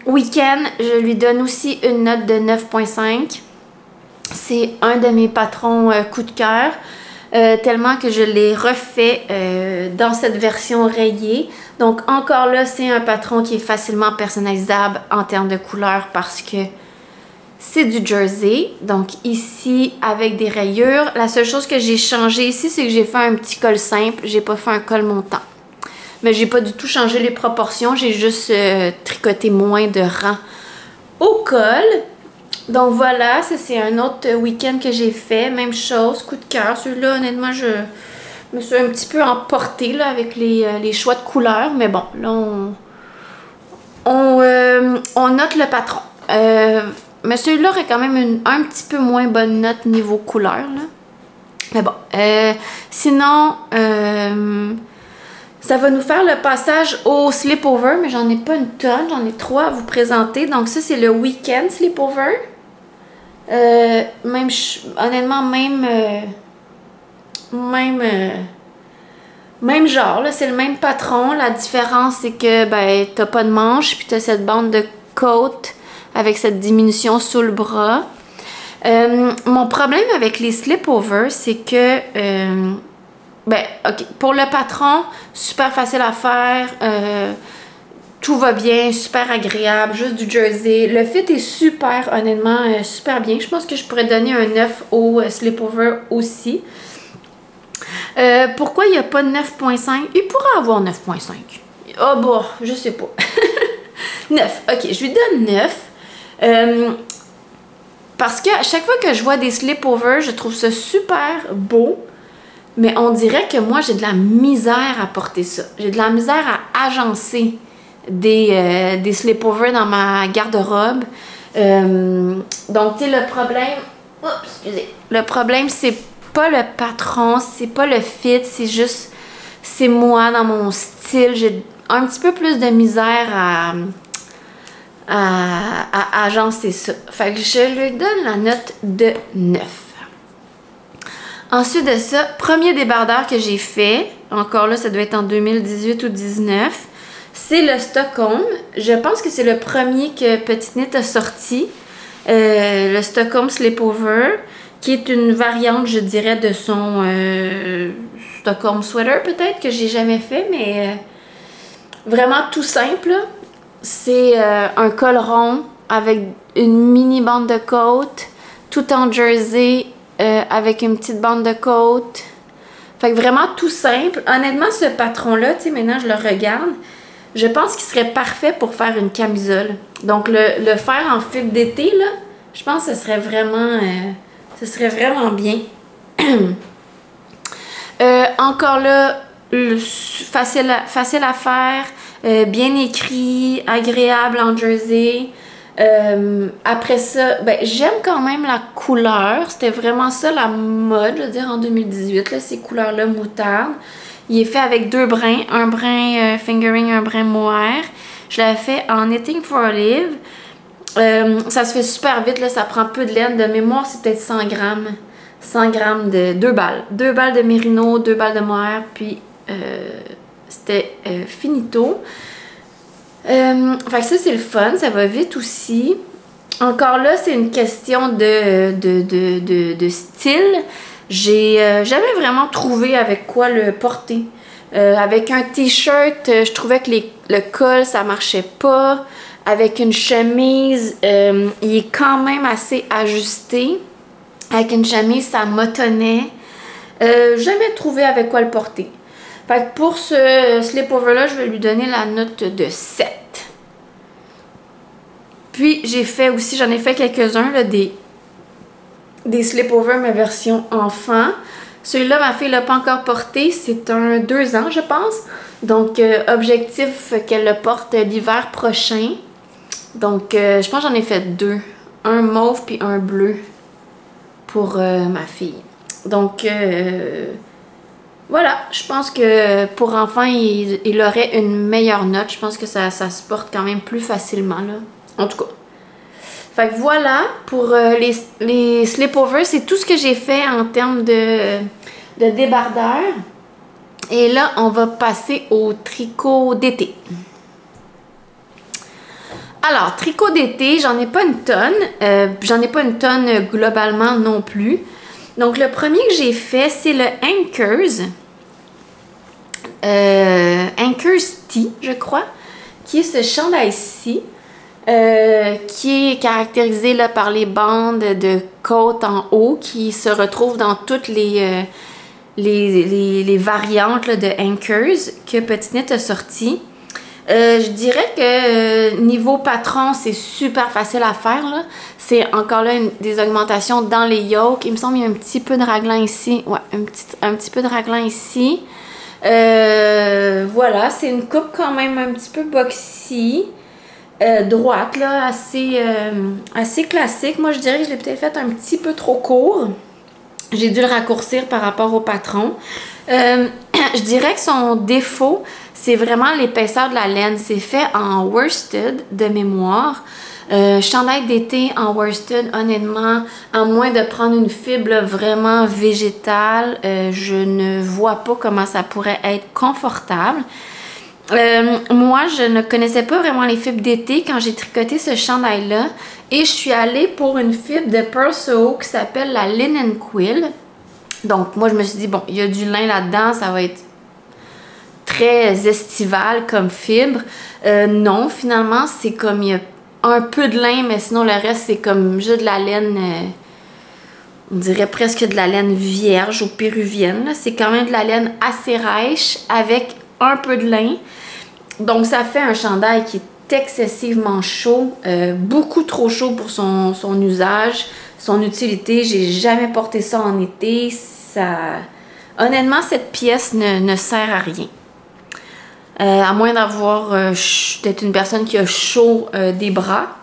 Weekend, je lui donne aussi une note de 9,5. C'est un de mes patrons coup de cœur. Tellement que je l'ai refait dans cette version rayée. Donc encore là, c'est un patron qui est facilement personnalisable en termes de couleur parce que c'est du jersey. Donc ici, avec des rayures. La seule chose que j'ai changé ici, c'est que j'ai fait un petit col simple. J'ai pas fait un col montant. Mais j'ai pas du tout changé les proportions. J'ai juste tricoté moins de rang au col. Donc voilà, ça c'est un autre week-end que j'ai fait. Même chose, coup de cœur. Celui-là, honnêtement, je me suis un petit peu emportée là, avec les choix de couleurs. Mais bon, là, on note le patron. Mais celui-là aurait quand même un petit peu moins bonne note niveau couleur. Là. Mais bon, sinon, ça va nous faire le passage au slip-over. Mais j'en ai pas une tonne, j'en ai 3 à vous présenter. Donc ça, c'est le week-end slip-over. Honnêtement, même genre, c'est le même patron. La différence, c'est que ben, t'as pas de manche, puis t'as cette bande de côte avec cette diminution sous le bras. Mon problème avec les slip-over, c'est que ben, ok, pour le patron, super facile à faire. Tout va bien, super agréable, juste du jersey. Le fit est super, honnêtement, super bien. Je pense que je pourrais donner un 9 au slip-over aussi. Pourquoi il n'y a pas de 9,5? Il pourrait avoir 9,5. Oh bon, je sais pas. 9, ok, je lui donne 9. Parce que à chaque fois que je vois des slip-over, je trouve ça super beau. Mais on dirait que moi, j'ai de la misère à porter ça. J'ai de la misère à agencer des slip-over dans ma garde-robe. Donc, tu sais, le problème... Oups, excusez. Le problème, c'est pas le patron, c'est pas le fit, c'est juste... C'est moi, dans mon style. J'ai un petit peu plus de misère à agencer ça. Fait que je lui donne la note de 9. Ensuite de ça, premier débardeur que j'ai fait, encore là, ça doit être en 2018 ou 2019, c'est le Stockholm. Je pense que c'est le premier que Petite Knit a sorti. Le Stockholm Slipover, qui est une variante, je dirais, de son Stockholm Sweater, peut-être, que j'ai jamais fait, mais vraiment tout simple. C'est un col rond avec une mini bande de côte, tout en jersey, avec une petite bande de côte. Fait que vraiment tout simple. Honnêtement, ce patron-là, tu sais, maintenant je le regarde, je pense qu'il serait parfait pour faire une camisole. Donc le faire en fil d'été, là, je pense que ce serait vraiment bien. Encore là, facile à faire. bien écrit, agréable en jersey. Après ça, ben, j'aime quand même la couleur. C'était vraiment ça la mode, je veux dire, en 2018, là, ces couleurs-là moutarde. Il est fait avec deux brins, un brin fingering, un brin mohair. Je l'avais fait en Knitting for Olive. Ça se fait super vite, là, ça prend peu de laine. De mémoire, c'est peut-être 100 grammes. 100 grammes de 2 balles. 2 balles de mérino, 2 balles de mohair, puis c'était finito. Fait que ça, c'est le fun, ça va vite aussi. Encore là, c'est une question de style. J'ai jamais vraiment trouvé avec quoi le porter. Avec un t-shirt, je trouvais que le col, ça marchait pas. Avec une chemise, il est quand même assez ajusté. Avec une chemise, ça motonnait. Jamais trouvé avec quoi le porter. Fait que pour ce slip-over-là, je vais lui donner la note de 7. Puis, j'ai fait aussi, j'en ai fait quelques-uns, des slip-over, mais version enfant. Celui-là, ma fille l'a pas encore porté. C'est un 2 ans, je pense. Donc, objectif qu'elle le porte l'hiver prochain. Donc, je pense que j'en ai fait 2. Un mauve puis un bleu pour ma fille. Donc, voilà. Je pense que pour enfant, il aurait une meilleure note. Je pense que ça se porte quand même plus facilement, là. En tout cas. Fait que voilà, pour les slip-overs, c'est tout ce que j'ai fait en termes de débardeur. Et là, on va passer au tricot d'été. Alors, tricot d'été, j'en ai pas une tonne. J'en ai pas une tonne globalement non plus. Donc, le premier que j'ai fait, c'est le Anchors. Anchors Tee, je crois. Qui est ce chandail-ci. Qui est caractérisé là, par les bandes de côte en haut qui se retrouvent dans toutes les variantes là, de Anchors que Petit Knit a sorti. Je dirais que niveau patron, c'est super facile à faire. C'est encore là des augmentations dans les yokes. Il me semble qu'il y a un petit peu de raglan ici. Ouais, un petit peu de raglan ici. Voilà, c'est une coupe quand même un petit peu boxy. Droite, là, assez classique. Moi, je dirais que je l'ai peut-être fait un petit peu trop court. J'ai dû le raccourcir par rapport au patron. Je dirais que son défaut, c'est vraiment l'épaisseur de la laine. C'est fait en worsted de mémoire. Chandail d'été en worsted, honnêtement, à moins de prendre une fibre là, vraiment végétale, je ne vois pas comment ça pourrait être confortable. Moi, je ne connaissais pas vraiment les fibres d'été quand j'ai tricoté ce chandail-là. Et je suis allée pour une fibre de Purl Soho qui s'appelle la Linen Quill. Donc, moi, je me suis dit, bon, il y a du lin là-dedans, ça va être très estival comme fibre. Non, finalement, c'est comme, il y a un peu de lin, mais sinon, le reste, c'est comme juste de la laine, on dirait presque de la laine vierge ou péruvienne. C'est quand même de la laine assez rêche avec un peu de lin. Donc, ça fait un chandail qui est excessivement chaud, beaucoup trop chaud pour son usage, son utilité. J'ai jamais porté ça en été. Honnêtement, cette pièce ne sert à rien. À moins d'avoir peut-être une personne qui a chaud des bras.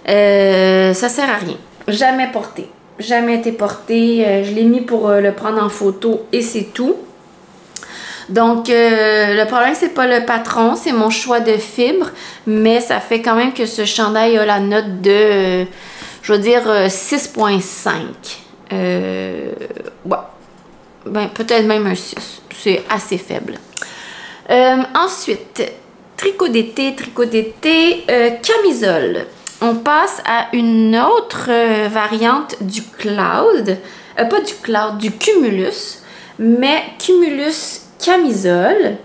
Ça sert à rien. Jamais porté. Jamais été porté. Je l'ai mis pour le prendre en photo et c'est tout. Donc, le problème, c'est pas le patron, c'est mon choix de fibre, mais ça fait quand même que ce chandail a la note de, je veux dire, 6.5. Ouais. Ben, peut-être même un 6. C'est assez faible. Ensuite, tricot d'été, camisole. On passe à une autre variante du Cloud. Pas du Cloud, du Cumulus, mais Cumulus camisole,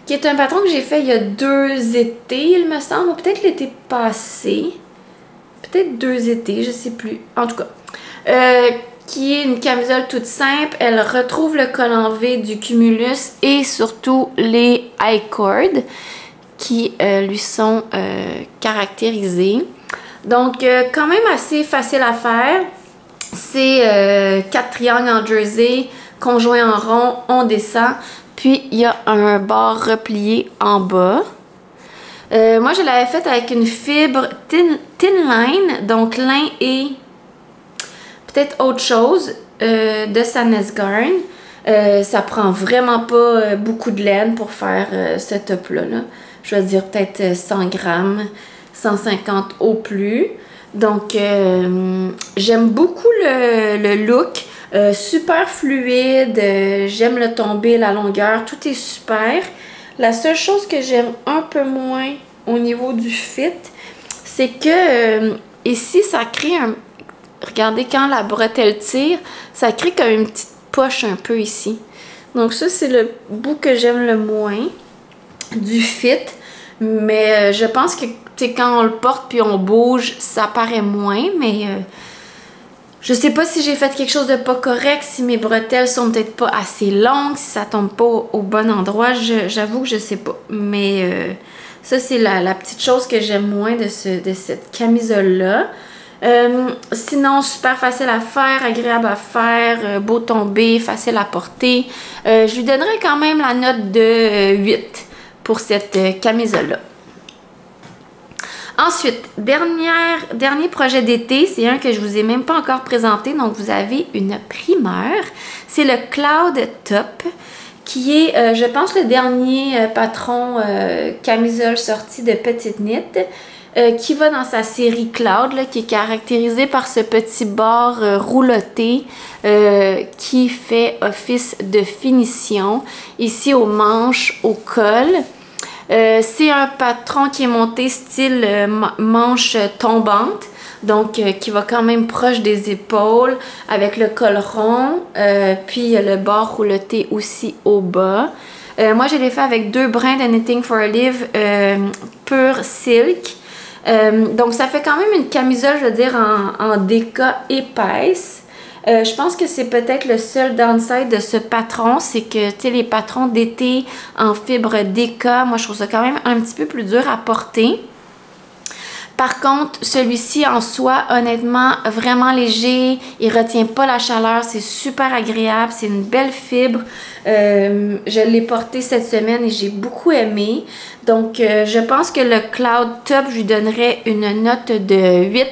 qui est un patron que j'ai fait il y a 2 étés, il me semble, ou peut-être l'été passé, peut-être 2 étés, je sais plus, en tout cas, qui est une camisole toute simple. Elle retrouve le col en V du Cumulus et surtout les I-cords qui lui sont caractérisés. Donc, quand même assez facile à faire. C'est 4 triangles en jersey, conjoints en rond, on descend. Puis, il y a un bord replié en bas. Moi, je l'avais faite avec une fibre thin line, donc lin et peut-être autre chose de Sannesgarn. Ça prend vraiment pas beaucoup de laine pour faire ce top-là. Je vais dire peut-être 100 grammes, 150 au plus. Donc, j'aime beaucoup le look. Super fluide, j'aime le tombé, la longueur, tout est super. La seule chose que j'aime un peu moins au niveau du fit, c'est que ici, ça crée un... Regardez, quand la bretelle tire, ça crée comme une petite poche un peu ici. Donc ça, c'est le bout que j'aime le moins du fit. Mais je pense que quand on le porte puis on bouge, ça paraît moins, mais... je sais pas si j'ai fait quelque chose de pas correct, si mes bretelles sont peut-être pas assez longues, si ça tombe pas au bon endroit, j'avoue que je sais pas. Mais ça, c'est la petite chose que j'aime moins de cette camisole-là. Sinon, super facile à faire, agréable à faire, beau tombé, facile à porter. Je lui donnerais quand même la note de 8 pour cette camisole-là. Ensuite, dernier projet d'été, c'est un que je vous ai même pas encore présenté, donc vous avez une primeur. C'est le Cloud Top, qui est, je pense, le dernier patron camisole sorti de Petite Knit, qui va dans sa série Cloud, là, qui est caractérisé par ce petit bord rouloté qui fait office de finition, ici aux manches, au col. C'est un patron qui est monté style manche tombante, donc qui va quand même proche des épaules, avec le col rond, puis le bord rouloté aussi au bas. Moi, je l'ai fait avec 2 brins de Knitting for a Live pur silk. Donc, ça fait quand même une camisole, je veux dire, en déca épaisse. Je pense que c'est peut-être le seul downside de ce patron, c'est que, tu sais, les patrons d'été en fibre déca, moi, je trouve ça quand même un petit peu plus dur à porter. Par contre, celui-ci en soi, honnêtement, vraiment léger, il retient pas la chaleur, c'est super agréable, c'est une belle fibre. Je l'ai porté cette semaine et j'ai beaucoup aimé. Donc, je pense que le Cloud Top, je lui donnerais une note de 8.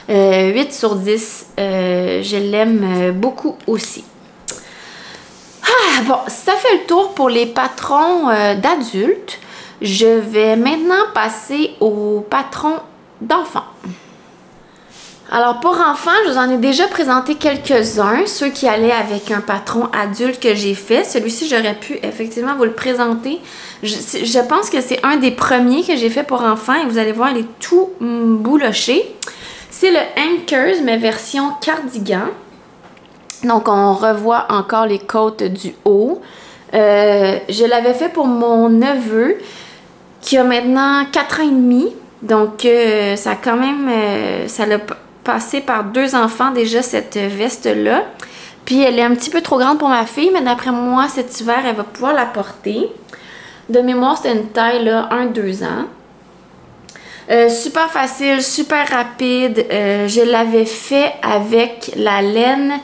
8 sur 10, je l'aime beaucoup aussi. Ah, bon, ça fait le tour pour les patrons d'adultes. Je vais maintenant passer aux patrons d'enfants. Alors pour enfants, je vous en ai déjà présenté quelques-uns, ceux qui allaient avec un patron adulte que j'ai fait. Celui-ci, j'aurais pu effectivement vous le présenter. Je pense que c'est un des premiers que j'ai fait pour enfants et vous allez voir, il est tout bouloché. C'est le Anchors, mais version cardigan. Donc, on revoit encore les côtes du haut. Je l'avais fait pour mon neveu, qui a maintenant 4 ans et demi. Donc, ça a quand même... ça l'a passé par 2 enfants déjà, cette veste-là. Puis, elle est un petit peu trop grande pour ma fille, mais d'après moi, cet hiver, elle va pouvoir la porter. De mémoire, c'était une taille, là, 1-2 ans. Super facile, super rapide. Je l'avais fait avec la laine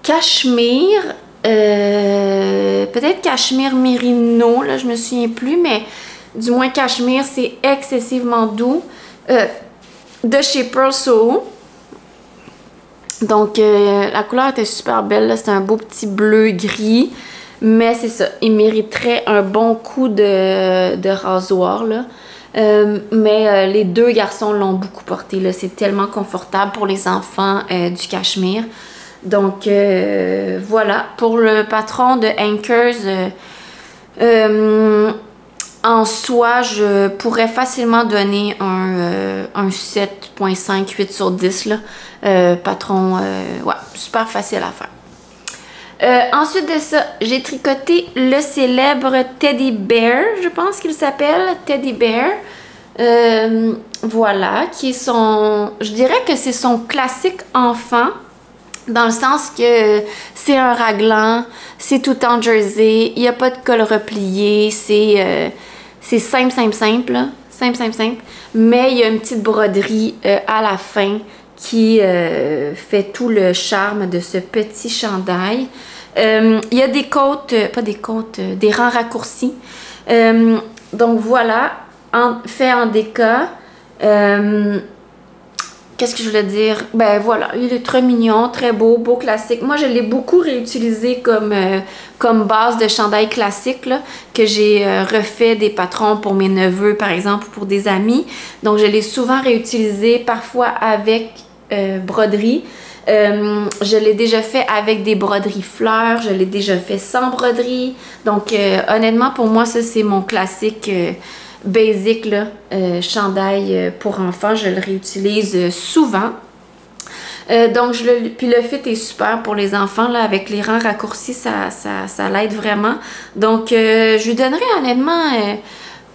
cachemire, peut-être cachemire mérino, là, je me souviens plus, mais du moins cachemire, c'est excessivement doux. De chez Purl Soho. Donc, la couleur était super belle, c'est un beau petit bleu-gris. Mais c'est ça, il mériterait un bon coup de rasoir, là. Mais les 2 garçons l'ont beaucoup porté, là. C'est tellement confortable pour les enfants du cachemire. Donc, voilà. Pour le patron de Anchors, en soi, je pourrais facilement donner un 7.5, 8 sur 10, là. Patron, ouais, super facile à faire. Ensuite de ça, j'ai tricoté le célèbre Teddy Bear, je pense qu'il s'appelle, Teddy Bear. Voilà, qui est son... Je dirais que c'est son classique enfant, dans le sens que c'est un raglan, c'est tout en jersey, il n'y a pas de col replié, c'est simple, simple, simple, là. Simple, mais il y a une petite broderie à la fin qui fait tout le charme de ce petit chandail. Il y a des côtes, pas des côtes, des rangs raccourcis. Donc voilà, fait en déca. Qu'est-ce que je voulais dire? Ben voilà, il est très mignon, très beau, beau classique. Moi, je l'ai beaucoup réutilisé comme base de chandail classique, là, que j'ai refait des patrons pour mes neveux, par exemple, ou pour des amis. Donc, je l'ai souvent réutilisé, parfois avec broderie. Je l'ai déjà fait avec des broderies fleurs, je l'ai déjà fait sans broderie. Donc, honnêtement, pour moi, ça, c'est mon classique basic, là, chandail pour enfants. Je le réutilise souvent. Donc, puis le fit est super pour les enfants, là, avec les rangs raccourcis, ça l'aide vraiment. Donc, je lui donnerais honnêtement,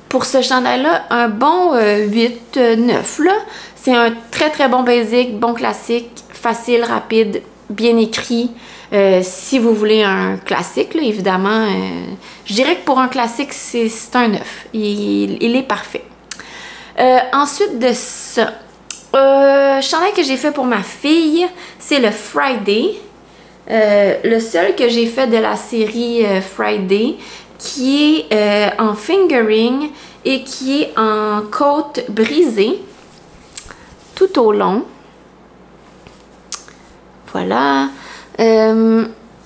pour ce chandail-là, un bon 8, 9, là. C'est un très, très bon basic, bon classique, facile, rapide, bien écrit. Si vous voulez un classique, là, évidemment, je dirais que pour un classique, c'est un 9. Il est parfait. Ensuite de ça, chandail que j'ai fait pour ma fille, c'est le Friday. Le seul que j'ai fait de la série Friday, qui est en fingering et qui est en côte brisée tout au long. Voilà.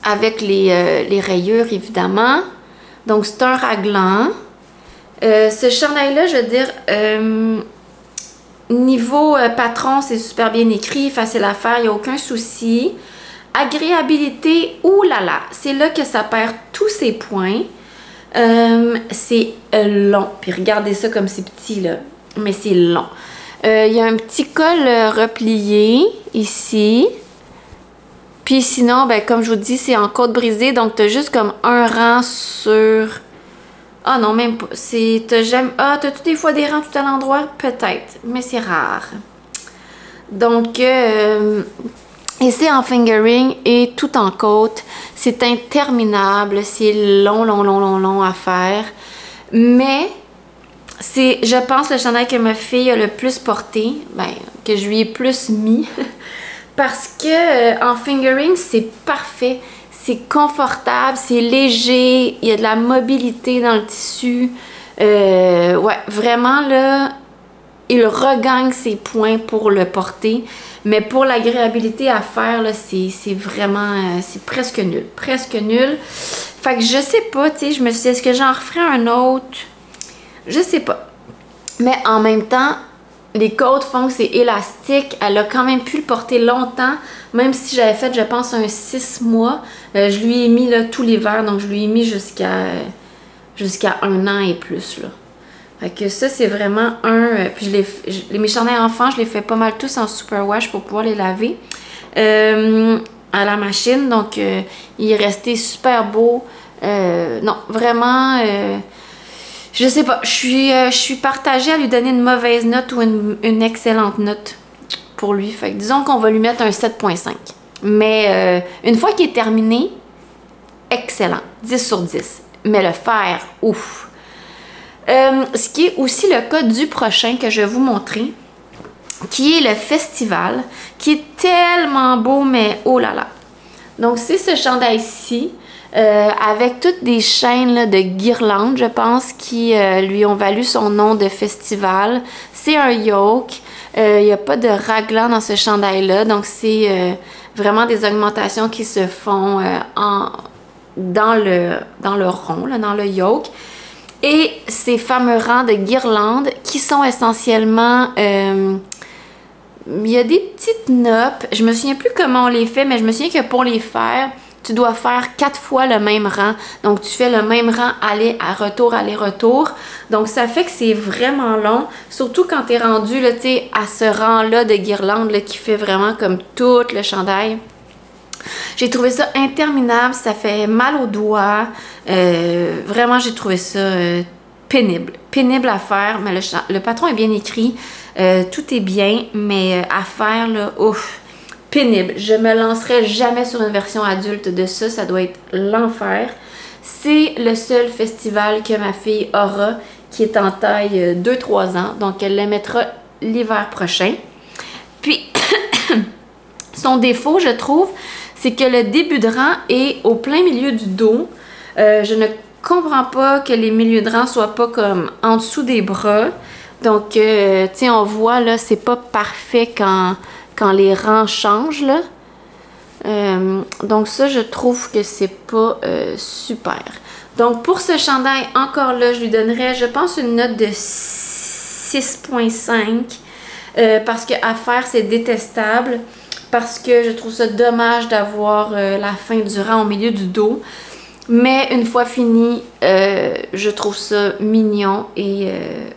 Avec les rayures, évidemment. Donc, c'est un raglan. Ce chandail-là, je veux dire, niveau patron, c'est super bien écrit, facile à faire, il n'y a aucun souci. Agréabilité, oulala, c'est là que ça perd tous ses points. C'est long. Puis regardez ça comme c'est petit, là. Mais c'est long. Il y a un petit col replié ici. Puis sinon, ben, comme je vous dis, c'est en côte brisée. Donc, tu as juste comme un rang sur... Ah non, même pas. T'as-tu des fois des rangs tout à l'endroit? Peut-être. Mais c'est rare. Donc, et c'est en fingering et tout en côte. C'est interminable. C'est long à faire. Mais... c'est, je pense, le chandail que ma fille a le plus porté, ben, que je lui ai plus mis, parce que en fingering, c'est parfait, c'est confortable, c'est léger, il y a de la mobilité dans le tissu. Ouais, vraiment, là, il regagne ses points pour le porter, mais pour l'agréabilité à faire, là, c'est vraiment, c'est presque nul, Fait que je sais pas, tu sais, je me suis dit, est-ce que j'en referais un autre? Je sais pas. Mais en même temps, les côtes font que c'est élastique. Elle a quand même pu le porter longtemps. Même si j'avais fait, je pense, un 6 mois. Je lui ai mis là, tout l'hiver. Donc, je lui ai mis jusqu'à 1 an et plus. Là. Fait que ça, c'est vraiment puis mes chandails enfants, je les fais pas mal tous en super wash pour pouvoir les laver à la machine. Donc, il est resté super beau. Non, vraiment... je sais pas, je suis partagée à lui donner une mauvaise note ou une excellente note pour lui. Fait que disons qu'on va lui mettre un 7.5. Mais une fois qu'il est terminé, excellent. 10 sur 10. Mais le faire, ouf. Ce qui est aussi le cas du prochain que je vais vous montrer, qui est le festival, qui est tellement beau, mais oh là là. Donc, c'est ce chandail-ci. Avec toutes des chaînes là, de guirlandes, je pense, qui lui ont valu son nom de festival. C'est un yoke. Il n'y a pas de raglan dans ce chandail-là. Donc, c'est vraiment des augmentations qui se font dans le rond, là, dans le yoke. Et ces fameux rangs de guirlandes qui sont essentiellement... il y a des petites noppes. Je me souviens plus comment on les fait, mais je me souviens que pour les faire... tu dois faire 4 fois le même rang. Donc, tu fais le même rang aller-retour. Donc, ça fait que c'est vraiment long. Surtout quand tu es rendu là, à ce rang-là de guirlande là, qui fait vraiment comme tout le chandail. J'ai trouvé ça interminable. Ça fait mal aux doigts. Vraiment, j'ai trouvé ça pénible. Pénible à faire. Mais le patron est bien écrit. Tout est bien. Mais à faire, là, ouf. Pénible. Je me lancerai jamais sur une version adulte de ça. Ça doit être l'enfer. C'est le seul festival que ma fille aura qui est en taille 2-3 ans. Donc, elle le mettra l'hiver prochain. Puis, son défaut, je trouve, c'est que le début de rang est au plein milieu du dos. Je ne comprends pas que les milieux de rang soient pas comme en dessous des bras. Donc, tu sais, on voit, là, c'est pas parfait quand les rangs changent, là. Donc ça, je trouve que c'est pas super. Donc pour ce chandail, encore là, je lui donnerais, je pense, une note de 6.5 parce que à faire, c'est détestable. Parce que je trouve ça dommage d'avoir la fin du rang au milieu du dos. Mais une fois fini, je trouve ça mignon et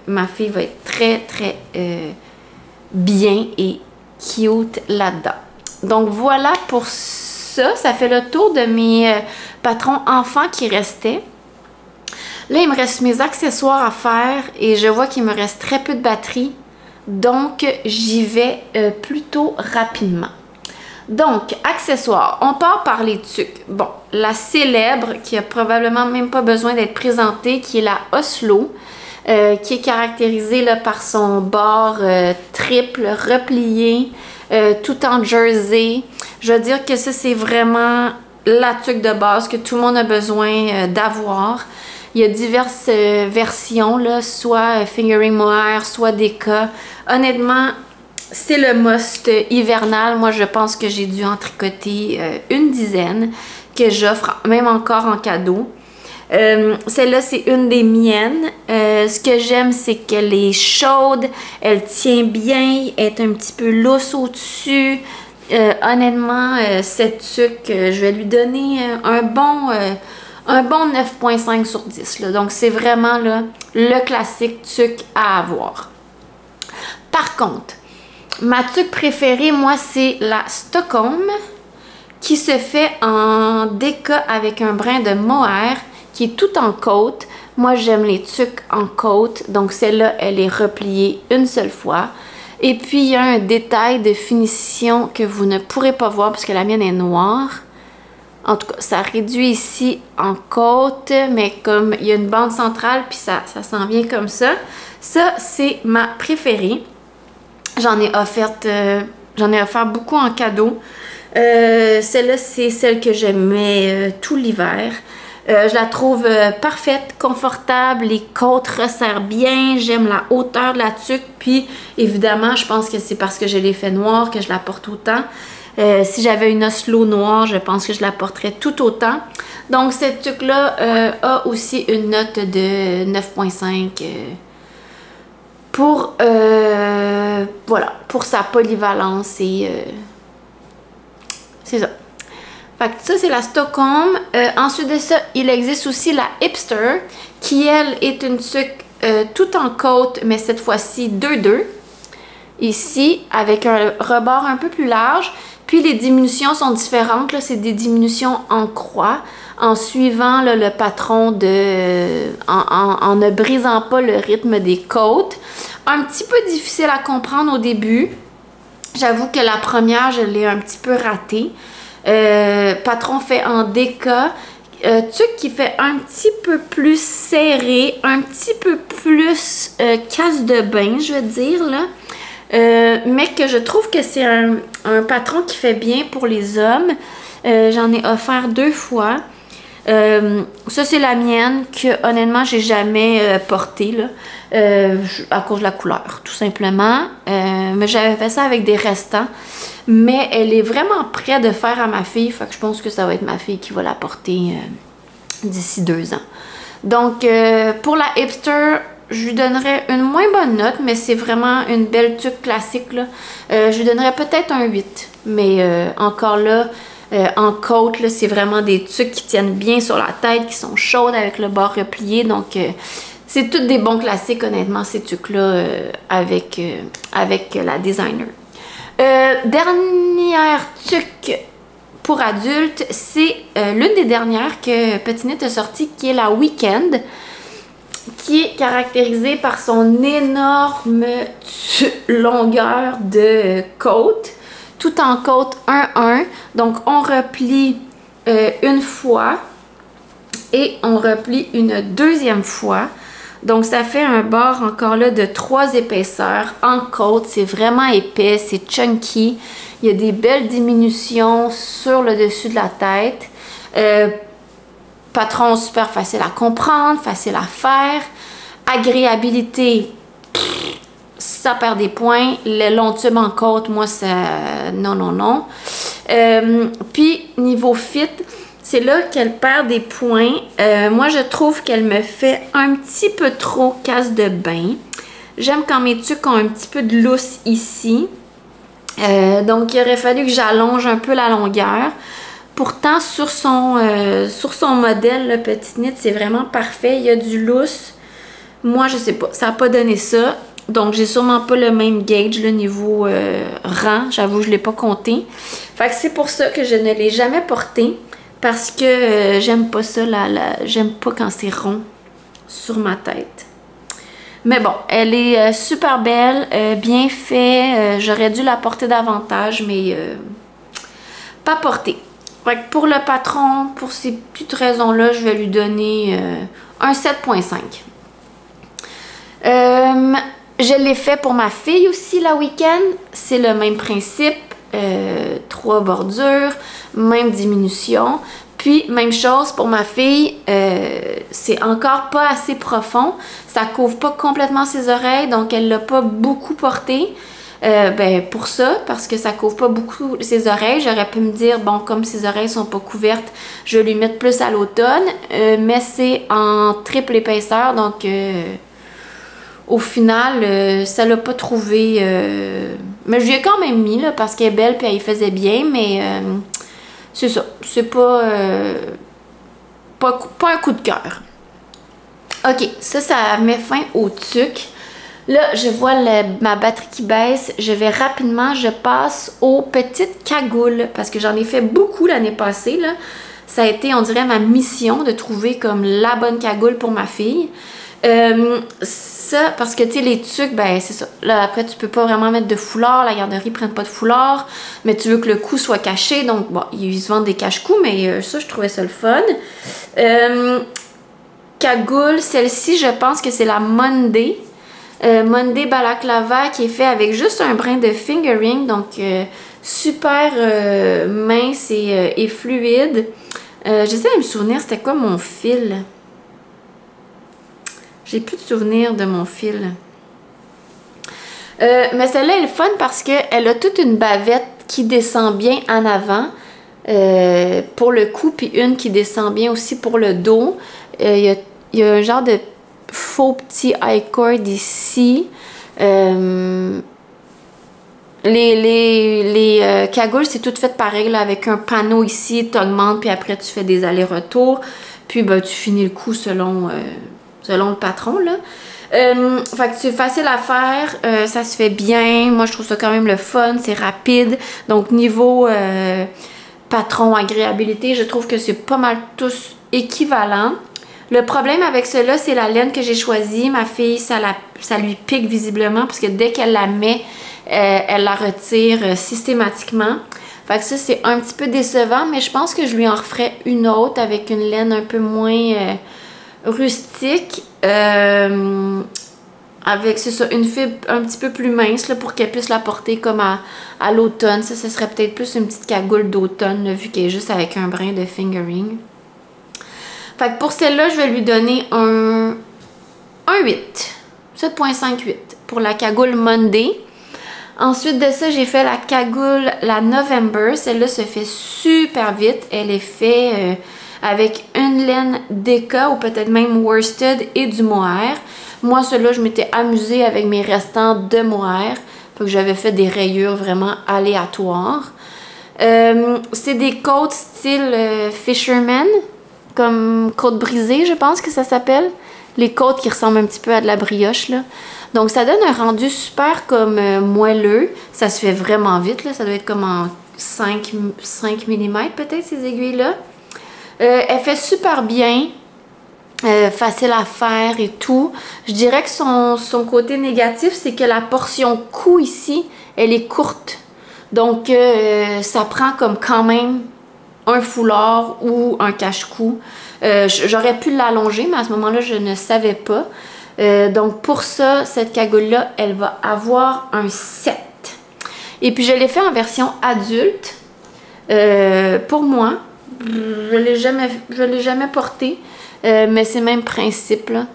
ma fille va être très, très bien et cute là-dedans. Donc voilà pour ça. Ça fait le tour de mes patrons enfants qui restaient. Là, il me reste mes accessoires à faire et je vois qu'il me reste très peu de batterie. Donc, j'y vais plutôt rapidement. Donc, accessoires. On part par les tuques. Bon, la célèbre, qui a probablement même pas besoin d'être présentée, qui est la Oslo, qui est caractérisée là, par son bord triple, replié, tout en jersey. Je veux dire que ça, c'est vraiment la tuque de base que tout le monde a besoin d'avoir. Il y a diverses versions, là, soit fingering mohair, soit Deka. Honnêtement, c'est le must hivernal. Moi, je pense que j'ai dû en tricoter une dizaine que j'offre même encore en cadeau. Celle-là, c'est une des miennes. Ce que j'aime, c'est qu'elle est chaude, elle tient bien, elle est un petit peu lousse au-dessus. Honnêtement, cette tuque, je vais lui donner un bon 9.5 sur 10. Là. Donc, c'est vraiment là, le classique tuque à avoir. Par contre, ma tuque préférée, moi, c'est la Stockholm qui se fait en Deka avec un brin de mohair qui est tout en côte. Moi, j'aime les tuques en côte. Donc, celle-là, elle est repliée une seule fois. Et puis, il y a un détail de finition que vous ne pourrez pas voir parce que la mienne est noire. En tout cas, ça réduit ici en côte, mais comme il y a une bande centrale, puis ça s'en vient comme ça. Ça, c'est ma préférée. J'en ai offert beaucoup en cadeau. Celle-là, c'est celle que j'aimais tout l'hiver. Je la trouve parfaite, confortable, les côtes resserrent bien, j'aime la hauteur de la tuque, puis évidemment, je pense que c'est parce que je l'ai fait noire que je la porte autant. Si j'avais une Oslo noire, je pense que je la porterais tout autant. Donc, cette tuque-là a aussi une note de 9.5 pour, voilà, pour sa polyvalence et c'est ça. Fait que ça, c'est la Stockholm. Ensuite de ça, il existe aussi la Hipster, qui, elle, est une tuque tout en côte, mais cette fois-ci 2-2. Ici, avec un rebord un peu plus large. Puis, les diminutions sont différentes. C'est des diminutions en croix, en suivant là, le patron de... En ne brisant pas le rythme des côtes. Un petit peu difficile à comprendre au début. J'avoue que la première, je l'ai un petit peu ratée. Patron fait en Deka, tuque qui fait un petit peu plus serré, un petit peu plus casse de bain, je veux dire, là. Mais que je trouve que c'est un patron qui fait bien pour les hommes. J'en ai offert 2 fois. Ça, c'est la mienne que, honnêtement, j'ai jamais portée, là, à cause de la couleur, tout simplement. Mais j'avais fait ça avec des restants. Mais elle est vraiment prête de faire à ma fille. Fait que je pense que ça va être ma fille qui va la porter d'ici 2 ans. Donc, pour la Hipster, je lui donnerais une moins bonne note, mais c'est vraiment une belle tuque classique, là. Je lui donnerais peut-être un 8. Mais encore là, en côte, c'est vraiment des tuques qui tiennent bien sur la tête, qui sont chaudes avec le bord replié. Donc, c'est toutes des bons classiques, honnêtement, ces tuques-là, avec la designer. Dernière tuque pour adultes, c'est l'une des dernières que Petite a sortie, qui est la Weekend, qui est caractérisée par son énorme longueur de côte, tout en côte 1-1. Donc, on replie une fois et on replie une deuxième fois. Donc, ça fait un bord encore là de 3 épaisseurs en côte. C'est vraiment épais, c'est chunky. Il y a des belles diminutions sur le dessus de la tête. Patron super facile à comprendre, facile à faire. Agréabilité, ça perd des points. Le long tube en côte, moi, ça... Non, non, non. Puis, niveau fit, c'est là qu'elle perd des points. Moi, je trouve qu'elle me fait un petit peu trop casse de bain. J'aime quand mes tucs ont un petit peu de lousse ici. Donc, il aurait fallu que j'allonge un peu la longueur. Pourtant, sur son modèle, le petit knit, c'est vraiment parfait. Il y a du lousse. Moi, je sais pas. Ça n'a pas donné ça. Donc, j'ai sûrement pas le même gauge, le niveau rang. J'avoue, je ne l'ai pas compté. Fait que c'est pour ça que je ne l'ai jamais porté. Parce que j'aime pas ça, j'aime pas quand c'est rond sur ma tête. Mais bon, elle est super belle, bien fait. J'aurais dû la porter davantage, mais pas portée. Fait que pour le patron, pour ces petites raisons-là, je vais lui donner un 7.5. Je l'ai fait pour ma fille aussi la week-end. C'est le même principe. 3 bordures, même diminution. Puis, même chose pour ma fille, c'est encore pas assez profond. Ça couvre pas complètement ses oreilles, donc elle l'a pas beaucoup porté. Ben, pour ça, parce que ça couvre pas beaucoup ses oreilles, j'aurais pu me dire, bon, comme ses oreilles sont pas couvertes, je vais lui mettre plus à l'automne. Mais c'est en triple épaisseur, donc au final, ça l'a pas trouvé... mais je lui ai quand même mis, là, parce qu'elle est belle, puis elle y faisait bien, mais c'est ça. C'est pas un coup de cœur. OK, ça met fin au tuc. Là, je vois ma batterie qui baisse. Je vais rapidement, je passe aux petites cagoules, parce que j'en ai fait beaucoup l'année passée, là. Ça a été, on dirait, ma mission de trouver comme la bonne cagoule pour ma fille. Ça, parce que tu sais, les tucs, ben c'est ça. Là, après, tu peux pas vraiment mettre de foulard. La garderie prenne pas de foulard. Mais tu veux que le cou soit caché. Donc, bon, ils se vendent des cache-cous, mais ça, je trouvais ça le fun. Cagoule, celle-ci, je pense que c'est la Monday. Monday Balaclava qui est fait avec juste un brin de fingering. Donc, super mince et fluide. J'essaie de me souvenir, c'était quoi mon fil? J'ai plus de souvenir de mon fil. Mais celle-là elle est fun parce qu'elle a toute une bavette qui descend bien en avant pour le cou, puis une qui descend bien aussi pour le dos. Il y a un genre de faux petit I-cord ici. Les cagoules, c'est tout fait pareil, là, avec un panneau ici, tu augmentes, puis après tu fais des allers-retours. Puis ben, tu finis le coup selon le patron, là. Fait que c'est facile à faire, ça se fait bien. Moi, je trouve ça quand même le fun, c'est rapide. Donc, niveau patron, agréabilité, je trouve que c'est pas mal tous équivalents. Le problème avec cela, c'est la laine que j'ai choisie. Ma fille, ça lui pique visiblement parce que dès qu'elle la met, elle la retire systématiquement. Fait que ça, c'est un petit peu décevant, mais je pense que je lui en referai une autre avec une laine un peu moins rustique. Avec, c'est ça, une fibre un petit peu plus mince là, pour qu'elle puisse la porter comme à l'automne. Ça, ce serait peut-être plus une petite cagoule d'automne, vu qu'elle est juste avec un brin de fingering. Fait que pour celle-là, je vais lui donner un 8. 7.58 pour la cagoule Monday. Ensuite de ça, j'ai fait la cagoule, la November. Celle-là se fait super vite. Elle est faite avec une laine Deka ou peut-être même worsted et du mohair. Moi, celle-là, je m'étais amusée avec mes restants de mohair. Fait que j'avais fait des rayures vraiment aléatoires. C'est des côtes style Fisherman, comme côte brisée, je pense que ça s'appelle. Les côtes qui ressemblent un petit peu à de la brioche, là. Donc, ça donne un rendu super comme moelleux. Ça se fait vraiment vite, là. Ça doit être comme en 5 mm peut-être, ces aiguilles-là. Elle fait super bien. Facile à faire et tout. Je dirais que son côté négatif, c'est que la portion cou ici, elle est courte. Donc, ça prend comme quand même un foulard ou un cache-cou. J'aurais pu l'allonger, mais à ce moment-là, je ne savais pas. Donc, pour ça, cette cagoule-là, elle va avoir un 7. Et puis, je l'ai fait en version adulte. Pour moi, je l'ai jamais porté, mais c'est le même principe, là.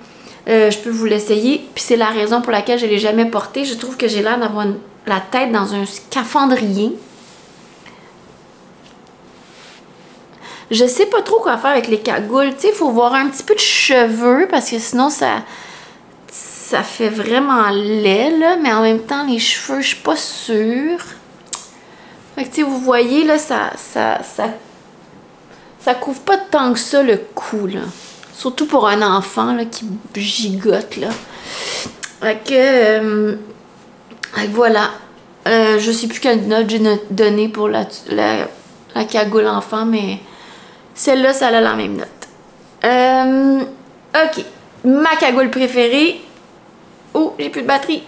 Je peux vous l'essayer, puis c'est la raison pour laquelle je l'ai jamais porté. Je trouve que j'ai l'air d'avoir la tête dans un scaphandrier. Je sais pas trop quoi faire avec les cagoules. Tu sais, il faut voir un petit peu de cheveux parce que sinon ça fait vraiment laid, là. Mais en même temps, les cheveux, je suis pas sûre. Fait que, tu sais, vous voyez, là, ça couvre pas tant que ça le cou, là. Surtout pour un enfant, là, qui gigote, là. Fait que voilà. Je sais plus quelle note j'ai donné pour la cagoule enfant, mais celle-là, ça a la même note. OK. Ma cagoule préférée. Oh, j'ai plus de batterie.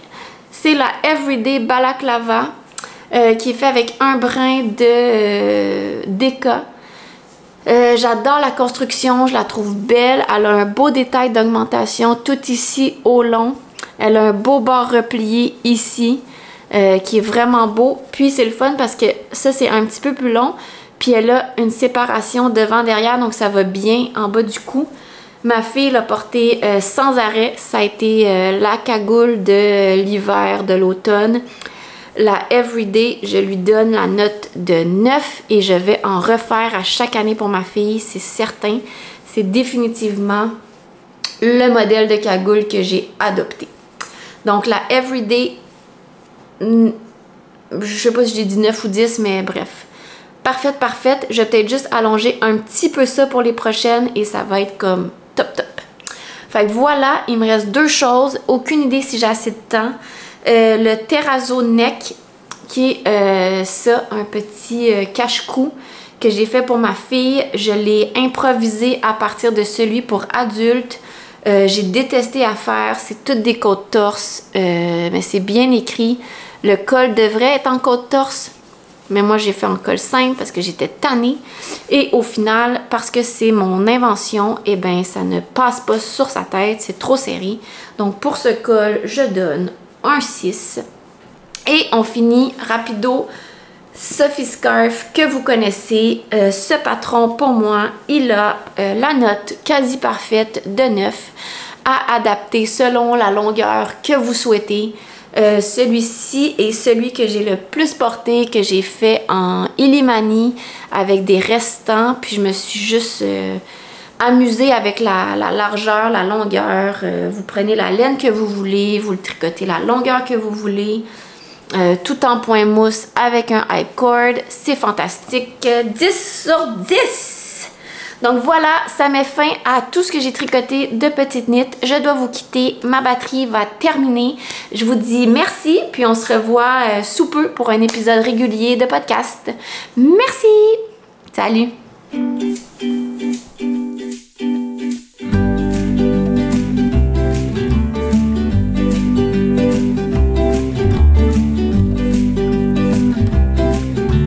C'est la Everyday Balaclava, qui est fait avec un brin de déca. J'adore la construction, je la trouve belle. Elle a un beau détail d'augmentation tout ici au long. Elle a un beau bord replié ici, qui est vraiment beau. Puis c'est le fun parce que ça, c'est un petit peu plus long. Puis elle a une séparation devant-derrière, donc ça va bien en bas du cou. Ma fille l'a porté sans arrêt. Ça a été la cagoule de l'hiver, de l'automne. La Everyday, je lui donne la note de 9 et je vais en refaire à chaque année pour ma fille, c'est certain. C'est définitivement le modèle de cagoule que j'ai adopté. Donc la Everyday, je sais pas si j'ai dit 9 ou 10, mais bref. Parfaite, parfaite. Je vais peut-être juste allonger un petit peu ça pour les prochaines et ça va être comme top, top. Fait que voilà, il me reste deux choses. Aucune idée si j'ai assez de temps. Le Terrazzo Neck, qui est ça, un petit cache-cou que j'ai fait pour ma fille. Je l'ai improvisé à partir de celui pour adultes. J'ai détesté à faire. C'est toutes des côtes torse, mais c'est bien écrit. Le col devrait être en côte torse, mais moi j'ai fait en col simple parce que j'étais tannée. Et au final, parce que c'est mon invention, eh bien ça ne passe pas sur sa tête, c'est trop serré. Donc pour ce col, je donne un 6. Et on finit rapido. Sophie Scarf que vous connaissez. Ce patron, pour moi, il a la note quasi parfaite de 9 à adapter selon la longueur que vous souhaitez. Celui-ci est celui que j'ai le plus porté, que j'ai fait en Illimani avec des restants. Puis je me suis juste amusée avec la largeur, la longueur. Vous prenez la laine que vous voulez, vous le tricotez la longueur que vous voulez. Tout en point mousse avec un high cord. C'est fantastique. 10 sur 10! Donc voilà, ça met fin à tout ce que j'ai tricoté de petites knits. Je dois vous quitter. Ma batterie va terminer. Je vous dis merci, puis on se revoit sous peu pour un épisode régulier de podcast. Merci! Salut!